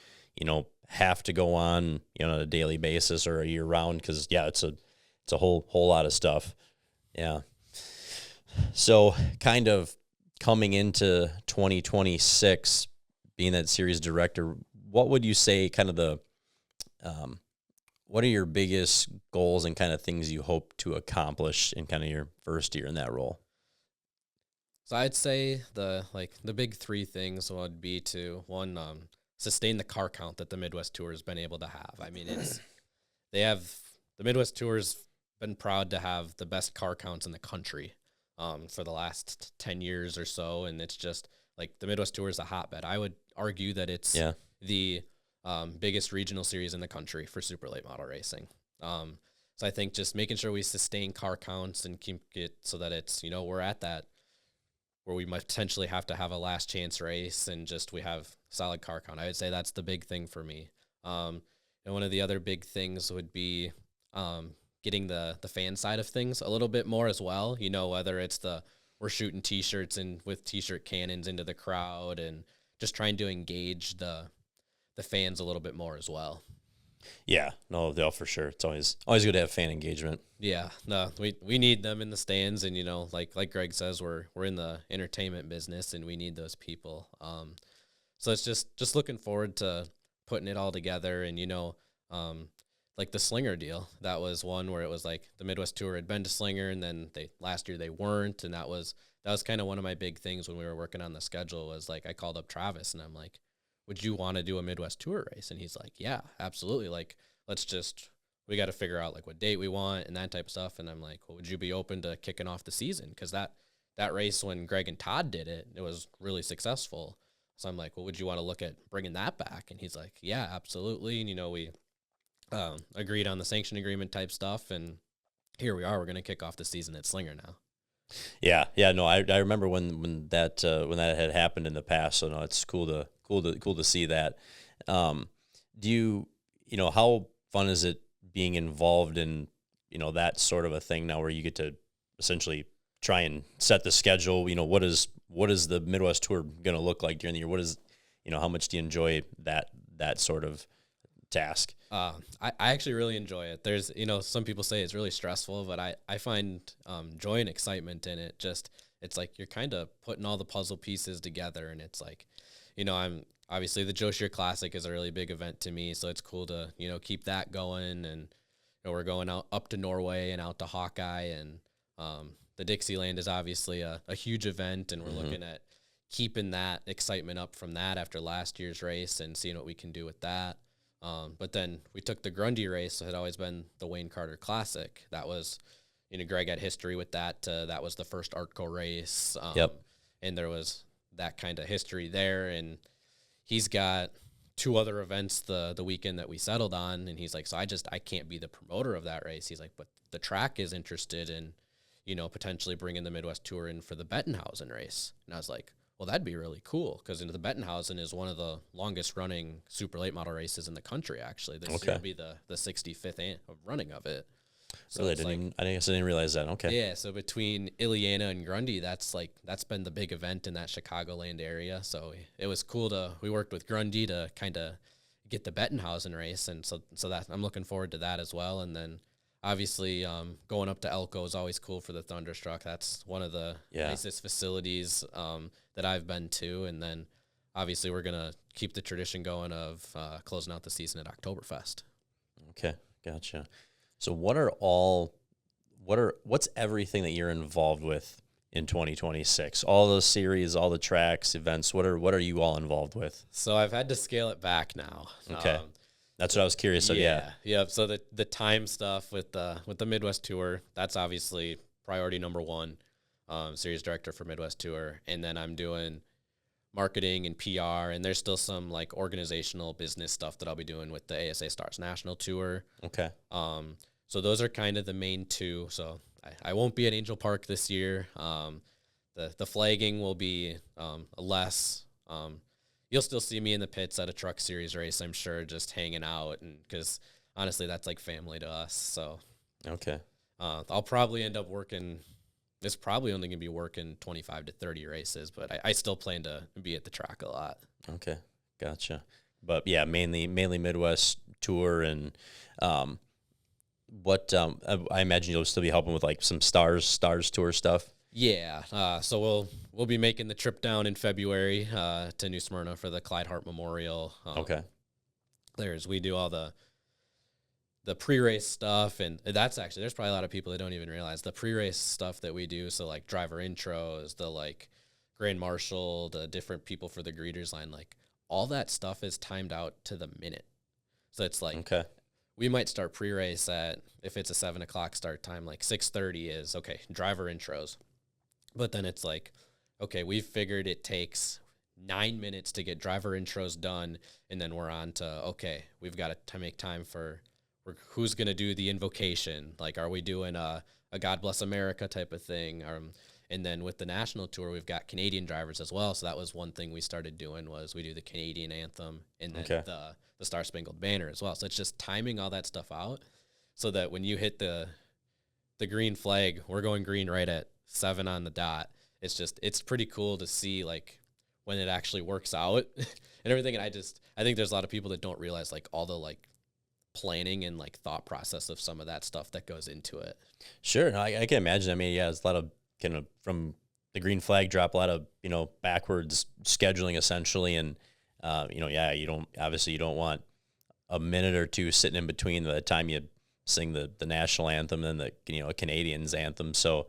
have to go on, on a daily basis or a year round? Cause it's a whole lot of stuff. Yeah. So kind of coming into 2026, being that series director, what would you say kind of what are your biggest goals and kind of things you hope to accomplish in kind of your first year in that role? So I'd say the big 3 things would be to, one, sustain the car count that the Midwest Tour has been able to have. I mean, the Midwest Tour's been proud to have the best car counts in the country for the last 10 years or so. And it's just like the Midwest Tour is a hotbed. I would argue that it's the biggest regional series in the country for super late model racing. So I think just making sure we sustain car counts and keep it so that it's, we're at that where we might potentially have to have a last chance race and just we have solid car count. I would say that's the big thing for me. And one of the other big things would be getting the fan side of things a little bit more as well. You know, whether it's we're shooting T-shirts and with T-shirt cannons into the crowd and just trying to engage the fans a little bit more as well. Yeah, no, for sure. It's always good to have fan engagement. Yeah, no, we need them in the stands, and you know, like Greg says, we're in the entertainment business, and we need those people. So it's just looking forward to putting it all together, and you know, like the Slinger deal, that was one where it was like the Midwest Tour had been to Slinger, and then last year they weren't, and that was kind of one of my big things when we were working on the schedule. Was like I called up Travis, and I'm like, would you want to do a Midwest Tour race? And he's like, yeah, absolutely. Like, we got to figure out like what date we want and that type of stuff. And I'm like, well, would you be open to kicking off the season? Because that race, when Greg and Todd did it, it was really successful. So I'm like, well, would you want to look at bringing that back? And he's like, yeah, absolutely. And, you know, we agreed on the sanction agreement type stuff. And here we are. We're going to kick off the season at Slinger now. Yeah. No, I remember when that had happened in the past. So no, it's cool to see that. Do you know, how fun is it being involved in, you know, that sort of a thing now where you get to essentially try and set the schedule? You know, what is the Midwest Tour going to look like during the year? How much do you enjoy that sort of task? I actually really enjoy it. There's, you know, some people say it's really stressful, but I find joy and excitement in it. Just, it's like you're kind of putting all the puzzle pieces together, and it's like, you know, obviously the Joe Shear Classic is a really big event to me, so it's cool to, you know, keep that going. And, you know, we're going up to Norway and out to Hawkeye, and the Dixieland is obviously a huge event, and we're looking at keeping that excitement up from that after last year's race and seeing what we can do with that. But then we took the Grundy race, so it had always been the Wayne Carter Classic. That was, you know, Greg had history with that. That was the first ARTCO race. Yep. And there was that kind of history there. And he's got 2 other events the weekend that we settled on. And he's like, so I can't be the promoter of that race. He's like, but the track is interested in, you know, potentially bringing the Midwest Tour in for the Bettenhausen race. And I was like, well, that'd be really cool, because the Bettenhausen is one of the longest running super late model races in the country. Actually, this year will be the 65th running of it. So really, I guess I didn't realize that. Okay. Yeah. So between Iliana and Grundy, that's been the big event in that Chicagoland area. So it was cool we worked with Grundy to kind of get the Bettenhausen race, and so that I'm looking forward to that as well. And then obviously, going up to Elko is always cool for the Thunderstruck. That's one of the nicest facilities that I've been to. And then obviously we're going to keep the tradition going of closing out the season at Oktoberfest. Okay, gotcha. So what's everything that you're involved with in 2026? All the series, all the tracks, events, what are you all involved with? So I've had to scale it back now. Okay. That's what I was curious. So yeah. So the time stuff with the Midwest Tour, that's obviously priority number 1. Series director for Midwest Tour, and then I'm doing marketing and PR, and there's still some like organizational business stuff that I'll be doing with the ASA Stars National Tour. Okay. So those are kind of the main 2. So I won't be at Angell Park this year. The flagging will be less. You'll still see me in the pits at a truck series race, I'm sure, just hanging out, and because honestly, that's like family to us. So okay, I'll probably end up working. It's probably only going to be working 25 to 30 races, but I still plan to be at the track a lot. Okay, gotcha. But yeah, mainly Midwest Tour, and what I imagine you'll still be helping with like some Stars Tour stuff. Yeah, so we'll be making the trip down in February to New Smyrna for the Clyde Hart Memorial. Okay. We do all the pre-race stuff, and that's actually, there's probably a lot of people that don't even realize the pre-race stuff that we do. So like driver intros, the like grand marshal, the different people for the greeters line, like all that stuff is timed out to the minute. So it's like, okay, we might start pre-race at, if it's a 7:00 start time, like 6:30 is okay, driver intros. But then it's like, okay, we've figured it takes 9 minutes to get driver intros done, and then we're on to, okay, we've got to make time for who's going to do the invocation. Like, are we doing a God Bless America type of thing? And then with the national tour, we've got Canadian drivers as well. So that was one thing we started doing, was we do the Canadian anthem and then the Star Spangled Banner as well. So it's just timing all that stuff out. so that when you hit the green flag, we're going green right at 7 on the dot. It's pretty cool to see like when it actually works out and everything. And I think there's a lot of people that don't realize like all the like planning and like thought process of some of that stuff that goes into it. Sure. I can imagine. I mean, yeah, it's a lot of kind of from the green flag drop, a lot of, backwards scheduling essentially. And, yeah, you don't want a minute or two sitting in between the time you sing the national anthem and the, Canadians anthem. So,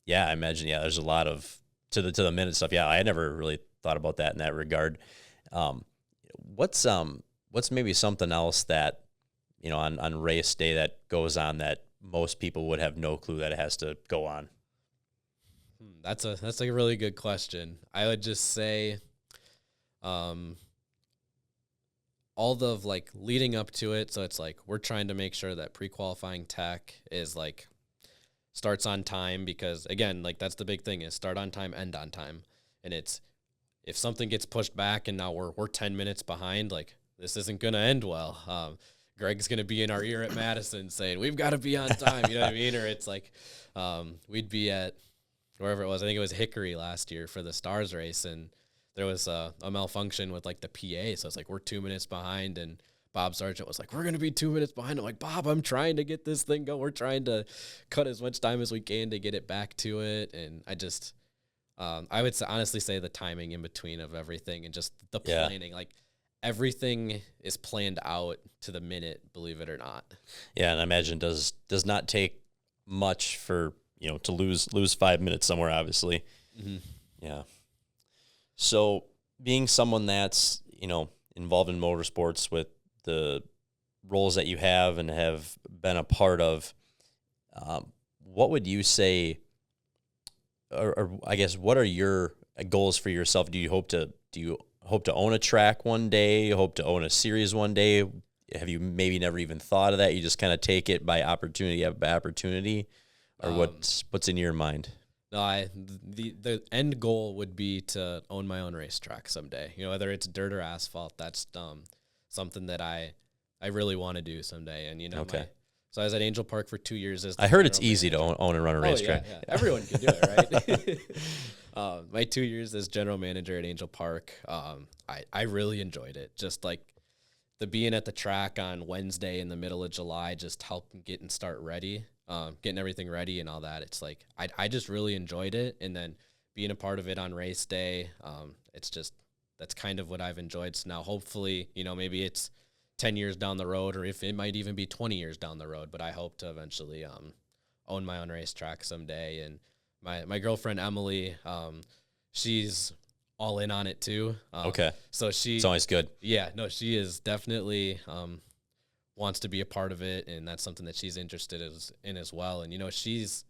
yeah, I imagine, yeah, there's a lot of to the minute stuff. Yeah. I had never really thought about that in that regard. What's maybe something else that, on race day that goes on that most people would have no clue that it has to go on? That's a really good question. I would just say, all the like leading up to it. So it's like, we're trying to make sure that pre-qualifying tech is like starts on time, because again, like that's the big thing is start on time, end on time. And it's, if something gets pushed back and now we're 10 minutes behind, like this isn't going to end well. Greg's going to be in our ear at Madison saying, we've got to be on time. You know what I mean? Or it's like, we'd be at wherever it was. I think it was Hickory last year for the Stars race. And there was a malfunction with like the PA. So it's like, we're 2 minutes behind, and Bob Sargent was like, we're going to be 2 minutes behind. I'm like, Bob, I'm trying to get this thing going. We're trying to cut as much time as we can to get it back to it. And I would honestly say the timing in between of everything and just the planning, like everything is planned out to the minute, believe it or not. Yeah. And I imagine does not take much for, to lose 5 minutes somewhere, obviously. Mm-hmm. Yeah. So being someone that's, involved in motorsports with the roles that you have and have been a part of, what would you say, or I guess, what are your goals for yourself? Do you hope to own a track one day? Hope to own a series one day? Have you maybe never even thought of that? You just kind of take it by opportunity, or what's in your mind? No, the end goal would be to own my own racetrack someday. Whether it's dirt or asphalt, that's something that I really want to do someday. And okay. So I was at Angell Park for 2 years. I heard it's easy to own and run a racetrack. Yeah. Everyone can do it, right? My 2 years as general manager at Angell Park, I really enjoyed it. Just like the being at the track on Wednesday in the middle of July, just helping getting everything ready and all that. It's like I just really enjoyed it, and then being a part of it on race day, that's kind of what I've enjoyed. So now hopefully, maybe it's 10 years down the road, or if it might even be 20 years down the road, but I hope to eventually own my own racetrack someday. And my girlfriend Emily, she's all in on it too. Okay. So it's always good. Yeah, no, she is definitely wants to be a part of it, and that's something that she's interested in as well. And she's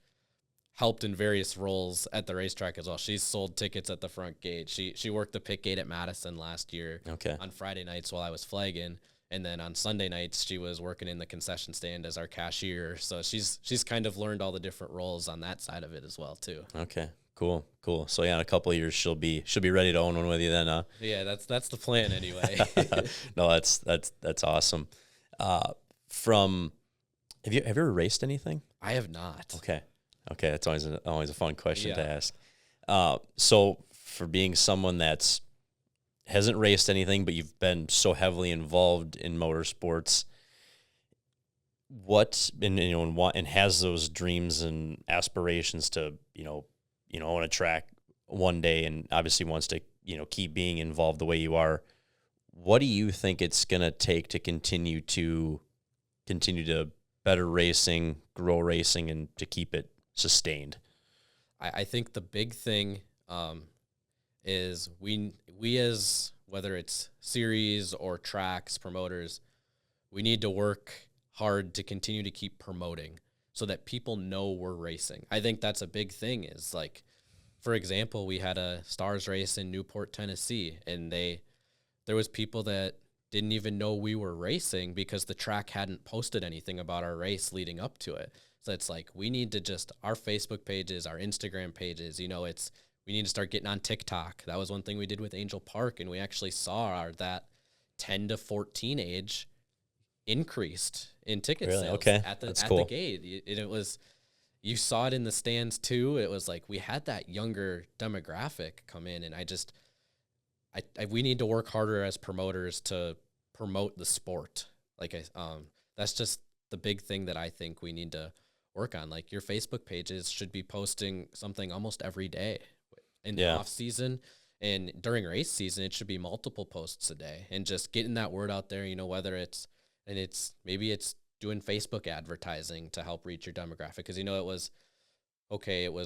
helped in various roles at the racetrack as well. She's sold tickets at the front gate. She worked the pit gate at Madison last year. Okay. On Friday nights while I was flagging. And then on Sunday nights, she was working in the concession stand as our cashier. So she's kind of learned all the different roles on that side of it as well too. Okay, cool. So yeah, in a couple of years, she'll be ready to own one with you then, huh? Yeah, that's the plan anyway. No, that's awesome. Have you ever raced anything? I have not. Okay, that's always a fun question to ask. So for being someone that's hasn't raced anything, but you've been so heavily involved in motorsports, and has those dreams and aspirations to, own a track one day, and obviously wants to, keep being involved the way you are. What do you think it's going to take to continue to better racing, grow racing, and to keep it sustained? I think the big thing, is we as, whether it's series or tracks, promoters, we need to work hard to continue to keep promoting so that people know we're racing. I think that's a big thing is like, for example, we had a Stars race in Newport, Tennessee, and there was people that didn't even know we were racing because the track hadn't posted anything about our race leading up to it. So it's like, we need to just, our Facebook pages, our Instagram pages, we need to start getting on TikTok. That was one thing we did with Angell Park, and we actually saw that 10 to 14 age increased in ticket Really? sales Okay. at the That's at cool. the gate. It was, you saw it in the stands too. It was like we had that younger demographic come in, and we need to work harder as promoters to promote the sport. That's just the big thing that I think we need to work on. Like, your Facebook pages should be posting something almost every day in the off season, and during race season, it should be multiple posts a day, and just getting that word out there. Whether maybe it's doing Facebook advertising to help reach your demographic. Because,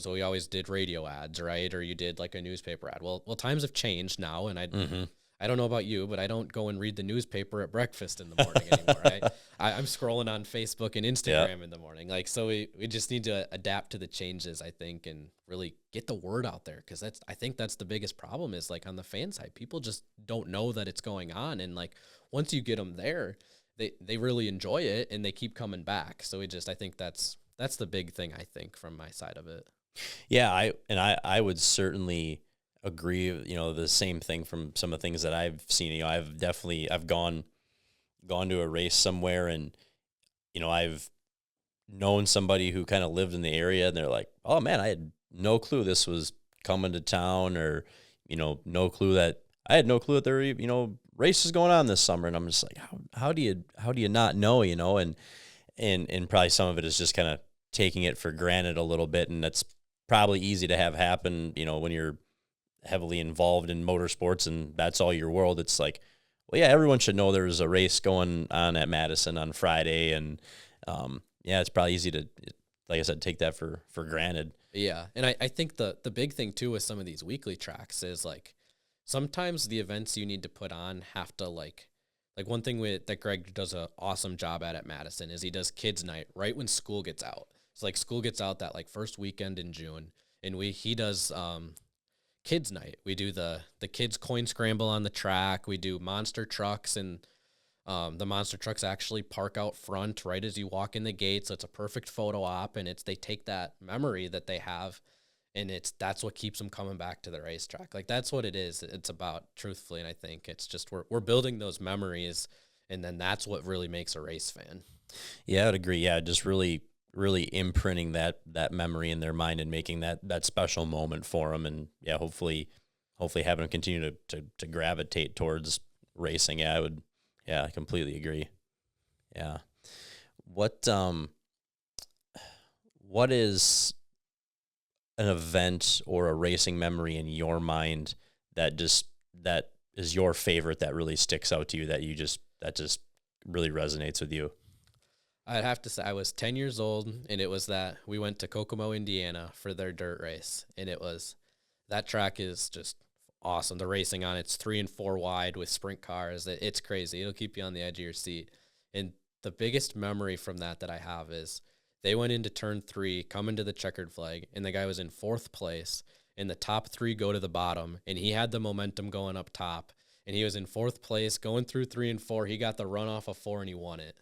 we always did radio ads, right? Or you did like a newspaper ad. Well, times have changed now, and I don't know about you, but I don't go and read the newspaper at breakfast in the morning anymore. I'm scrolling on Facebook and Instagram in the morning. So we just need to adapt to the changes, I think, and really get the word out there. Because I think that's the biggest problem is, like, on the fan side, people just don't know that it's going on. And like, once you get them there, they really enjoy it and they keep coming back. So I think that's the big thing, I think, from my side of it. Yeah, I would certainly agree. The same thing from some of the things that I've seen. I've gone to a race somewhere, and I've known somebody who kind of lived in the area, and they're like, "Oh man, I had no clue this was coming to town," or no clue that I had no clue that there were races going on this summer. And I'm just like, how do you not know? And probably some of it is just kind of taking it for granted a little bit, and that's probably easy to have happen, when you're heavily involved in motorsports and that's all your world. It's like, well, yeah, everyone should know there's a race going on at Madison on Friday, and it's probably easy to, like I said, take that for granted. Yeah, and I think the big thing too with some of these weekly tracks is, like, sometimes the events you need to put on have to, like one thing that Greg does an awesome job at Madison is he does kids night right when school gets out. So, like, school gets out that, like, first weekend in June, and he does kids night. We do the kids coin scramble on the track. We do monster trucks, and the monster trucks actually park out front right as you walk in the gate. So it's a perfect photo op, and they take that memory that they have, and that's what keeps them coming back to the racetrack. Like, that's what it is. It's about, truthfully. And I think it's just, we're building those memories, and then that's what really makes a race fan. Yeah, I would agree. Yeah. Just really imprinting that memory in their mind and making that special moment for them. And yeah, hopefully having them continue to gravitate towards racing. Yeah, I completely agree. Yeah. What is an event or a racing memory in your mind that is your favorite, that really sticks out to you, that just really resonates with you? I'd have to say I was 10 years old, and it was that we went to Kokomo, Indiana for their dirt race. And that track is just awesome. The racing on it's 3 and 4 wide with sprint cars. It's crazy. It'll keep you on the edge of your seat. And the biggest memory from that I have is they went into turn 3, coming to the checkered flag, and the guy was in 4th place, and the top 3 go to the bottom, and he had the momentum going up top, and he was in 4th place going through 3 and 4. He got the run off of 4, and he won it.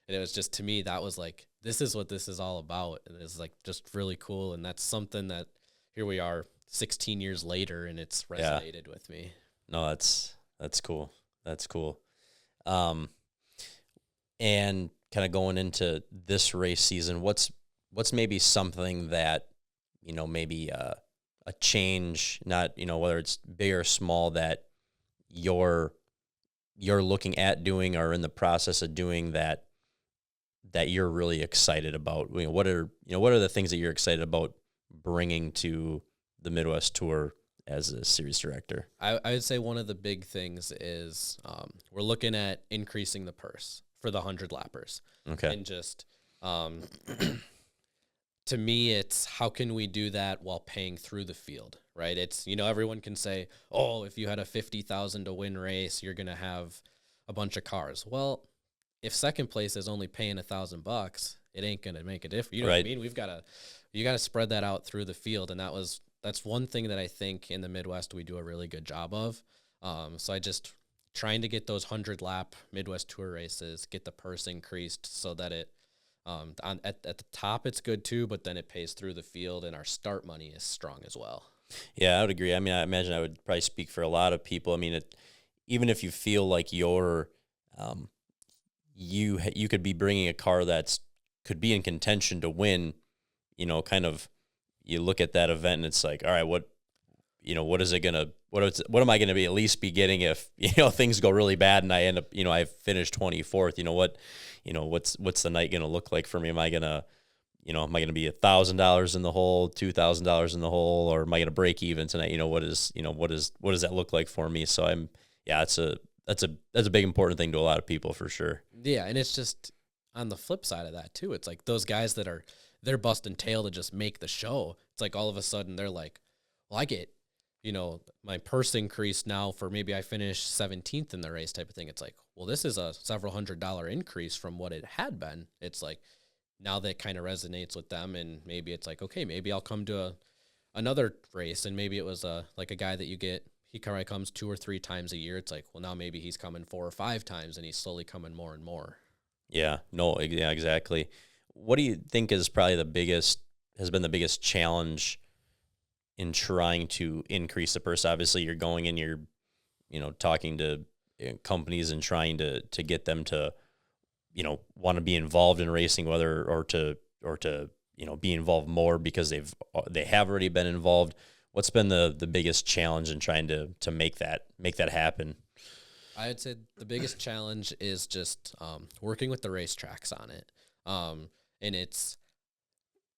And it was just, to me, that was like, this is what this is all about. And it's like just really cool. And that's something that here we are 16 years later, and it's resonated with me. No, that's cool. That's cool. And kind of going into this race season, what's maybe something that, maybe a change, not, whether it's big or small, that you're looking at doing or in the process of doing that you're really excited about? What are the things that you're excited about bringing to the Midwest Tour as a series director? I would say one of the big things is we're looking at increasing the purse for the 100 lappers. Okay. And just to me, it's how can we do that while paying through the field, right? It's, everyone can say, oh, if you had a 50,000 to win race, you're going to have a bunch of cars. Well, if second place is only paying $1,000, it ain't going to make a difference. You know what I mean? You got to spread that out through the field. And that's one thing that I think in the Midwest we do a really good job of. So I just trying to get those 100 lap Midwest Tour races, get the purse increased so that it, at the top it's good too, but then it pays through the field, and our start money is strong as well. Yeah, I would agree. I mean, I imagine I would probably speak for a lot of people. I mean, even if you feel like you could be bringing a car that's could be in contention to win, kind of, you look at that event and it's like, all right, what is it gonna, what am I gonna be at least be getting if things go really bad and I end up, I finished 24th? What's the night gonna look like for me? Am I gonna be $1,000 in the hole, $2,000 in the hole, or am I gonna break even tonight? What does that look like for me? So that's a big important thing to a lot of people for sure. Yeah, and it's just on the flip side of that too. It's like those guys that they're busting tail to just make the show. It's like all of a sudden they're like, well, I get, my purse increase now for maybe I finish 17th in the race type of thing. It's like, well, this is a several $100 increase from what it had been. It's like now that kind of resonates with them, and maybe it's like, okay, maybe I'll come to another race, and maybe it was like a guy that you get, he probably comes 2 or 3 times a year. It's like, well, now maybe he's coming 4 or 5 times, and he's slowly coming more and more. Yeah, no, yeah, exactly. What do you think is probably has been the biggest challenge in trying to increase the purse? Obviously, you're going and you're, talking to companies and trying to get them to, want to be involved in racing, or to be involved more because they have already been involved. What's been the biggest challenge in trying to make that happen? I would say the biggest challenge is just working with the racetracks on it. And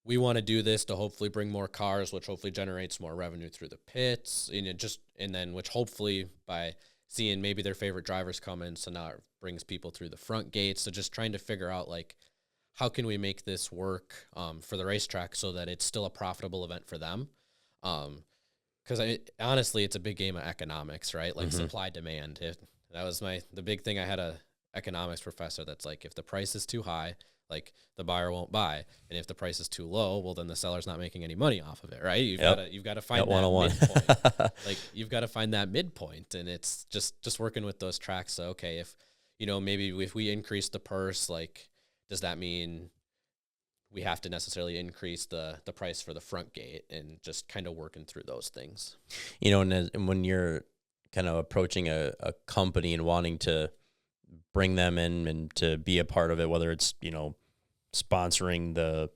we want to do this to hopefully bring more cars, which hopefully generates more revenue through the pits, and then which hopefully by seeing maybe their favorite drivers come in, so now it brings people through the front gates. So just trying to figure out, like, how can we make this work for the racetrack so that it's still a profitable event for them? Because honestly, it's a big game of economics, right? Like supply demand. That was the big thing. I had a economics professor that's like, if the price is too high, like the buyer won't buy, and if the price is too low, well, then the seller's not making any money off of it, right? You've got to find that midpoint. Like you've got to find that midpoint, and it's just working with those tracks. So okay, if maybe if we increase the purse, like, does that mean we have to necessarily increase the price for the front gate, and just kind of working through those things? And when you're kind of approaching a company and wanting to bring them in and to be a part of it, whether it's, sponsoring the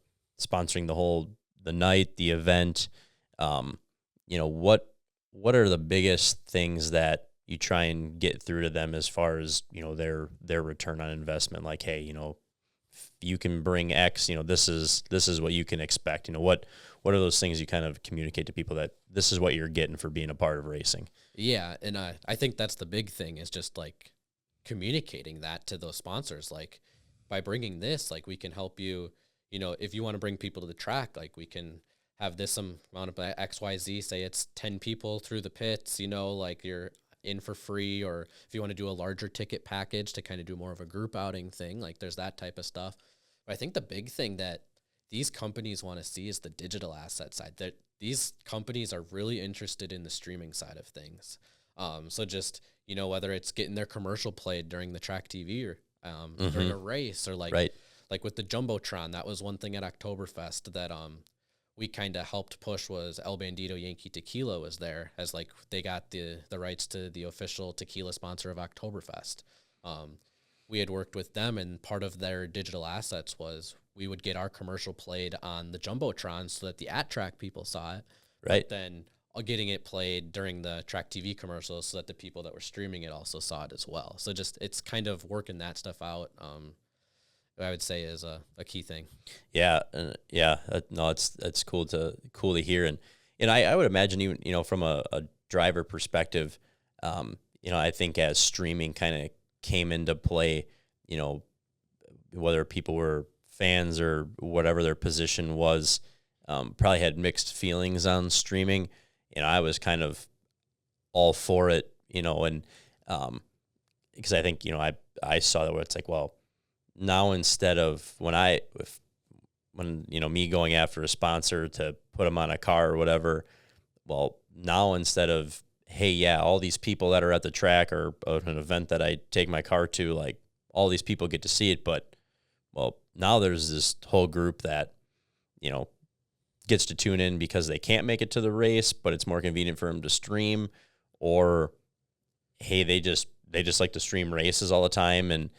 night, the event, what are the biggest things that you try and get through to them as far as, their return on investment? Like, hey, if you can bring X, this is what you can expect. What are those things you kind of communicate to people that this is what you're getting for being a part of racing? Yeah. And I think that's the big thing, is just like communicating that to those sponsors. Like, by bringing this, like, we can help you, if you want to bring people to the track, like, we can have this amount of XYZ, say it's 10 people through the pits, like you're in for free, or if you want to do a larger ticket package to kind of do more of a group outing thing, like there's that type of stuff. But I think the big thing that these companies want to see is the digital asset side. That these companies are really interested in the streaming side of things. So just, whether it's getting their commercial played during the track TV, or during a race, or like with the Jumbotron, that was one thing at Oktoberfest that we kind of helped push, was El Bandito Yankee Tequila was there, as like they got the rights to the official tequila sponsor of Oktoberfest. We had worked with them, and part of their digital assets was we would get our commercial played on the Jumbotron so that the at-track people saw it. Right. But then getting it played during the track TV commercials so that the people that were streaming it also saw it as well. So just, it's kind of working that stuff out. I would say is a key thing. Yeah. No, it's cool to hear. And I would imagine, even, from a driver perspective, I think as streaming kind of came into play, whether people were fans or whatever their position was, probably had mixed feelings on streaming. I was kind of all for it, and because I think, I saw that where it's like, well, now instead of when me going after a sponsor to put them on a car or whatever, well, now instead of, hey, yeah, all these people that are at the track or an event that I take my car to, like, all these people get to see it, but, well, now there's this whole group that, gets to tune in because they can't make it to the race, but it's more convenient for them to stream, or, hey, they just like to stream races all the time, and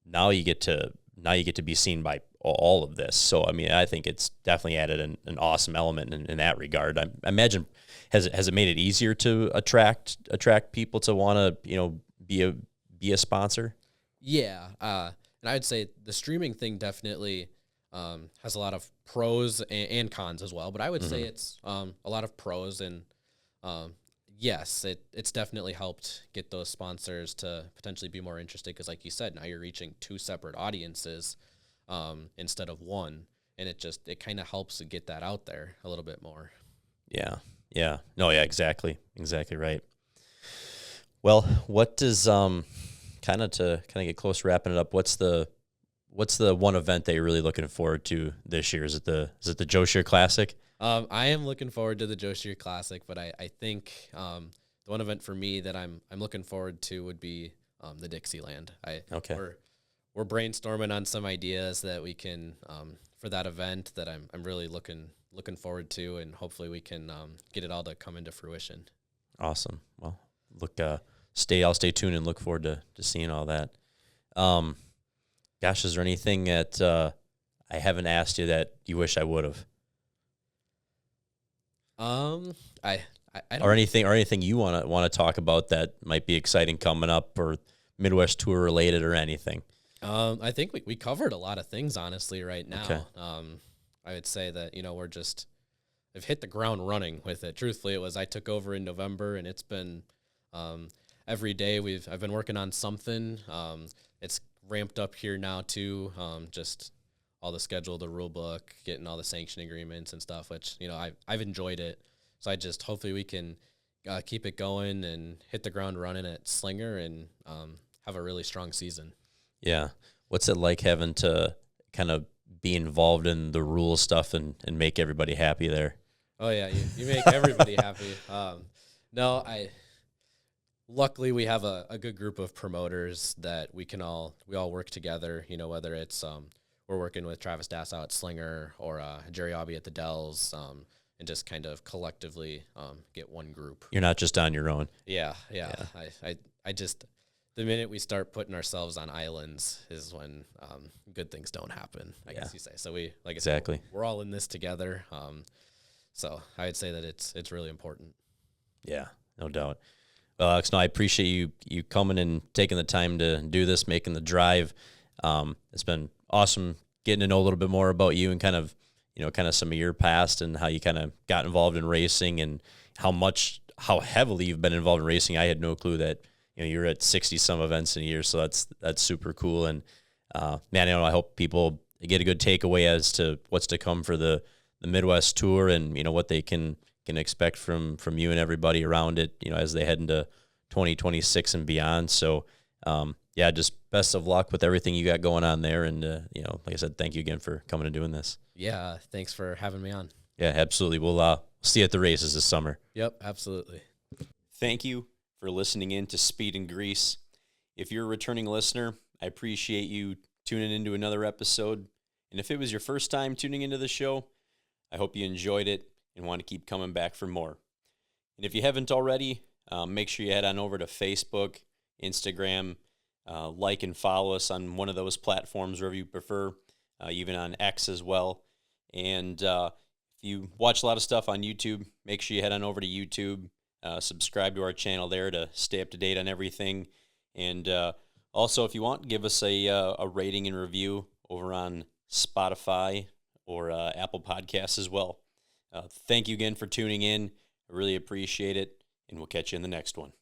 now you get to be seen by all of this. So, I mean, I think it's definitely added an awesome element in that regard. I imagine, has it made it easier to attract people to want to, you know, be a sponsor? Yeah. And I would say the streaming thing definitely has a lot of pros and cons as well. But I would say it's a lot of pros, and yes, it's definitely helped get those sponsors to potentially be more interested, because like you said, now you're reaching two separate audiences instead of one, and it kind of helps to get that out there a little bit more. Yeah. No, yeah, exactly right. Well, what does kind of get close to wrapping it up, what's the one event that you're really looking forward to this year? Is it the Joe Shear Classic? I am looking forward to the Joe Shear Classic, but I think the one event for me that I'm looking forward to would be the Dixieland. We're brainstorming on some ideas that we can for that event that I'm really looking forward to, and hopefully we can get it all to come into fruition. Awesome. Well, I'll stay tuned and look forward to seeing all that. Gosh, is there anything that I haven't asked you that you wish I would have? I don't, or anything you want to talk about that might be exciting coming up, or Midwest Tour related or anything? I think we covered a lot of things, honestly, right now. Okay. I would say that, I've hit the ground running with it. Truthfully, I took over in November, and it's been every day I've been working on something. It's ramped up here now too. Just all the schedule, the rule book, getting all the sanction agreements and stuff, which, I've enjoyed it. So hopefully we can keep it going and hit the ground running at Slinger and have a really strong season. Yeah. What's it like having to kind of be involved in the rule stuff and make everybody happy there? Oh yeah, you make everybody happy. Luckily we have a good group of promoters that we all work together, whether it's we're working with Travis Dassow at Slinger or Jerry Aubie at the Dells, and just kind of collectively get one group. You're not just on your own. Yeah. I just, the minute we start putting ourselves on islands is when good things don't happen, I guess you say. So exactly. We're all in this together. So I would say that it's really important. Yeah, no doubt. Well, Alex, I appreciate you coming and taking the time to do this, making the drive. It's been awesome getting to know a little bit more about you and kind of some of your past and how you kind of got involved in racing and how heavily you've been involved in racing. I had no clue that, you're at 60 some events in a year. So that's super cool. And, man, I hope people get a good takeaway as to what's to come for the Midwest Tour and, what they can expect from you and everybody around it, as they head into 2026 and beyond. So, just best of luck with everything you got going on there. And, like I said, thank you again for coming and doing this. Yeah. Thanks for having me on. Yeah, absolutely. We'll see you at the races this summer. Yep, absolutely. Thank you for listening in to Speed and Grease. If you're a returning listener, I appreciate you tuning into another episode. And if it was your first time tuning into the show, I hope you enjoyed it and want to keep coming back for more. And if you haven't already, make sure you head on over to Facebook, Instagram, like and follow us on one of those platforms wherever you prefer, even on X as well. And if you watch a lot of stuff on YouTube, make sure you head on over to YouTube, subscribe to our channel there to stay up to date on everything. And also, if you want, give us a rating and review over on Spotify or Apple Podcasts as well. Thank you again for tuning in. I really appreciate it, and we'll catch you in the next one.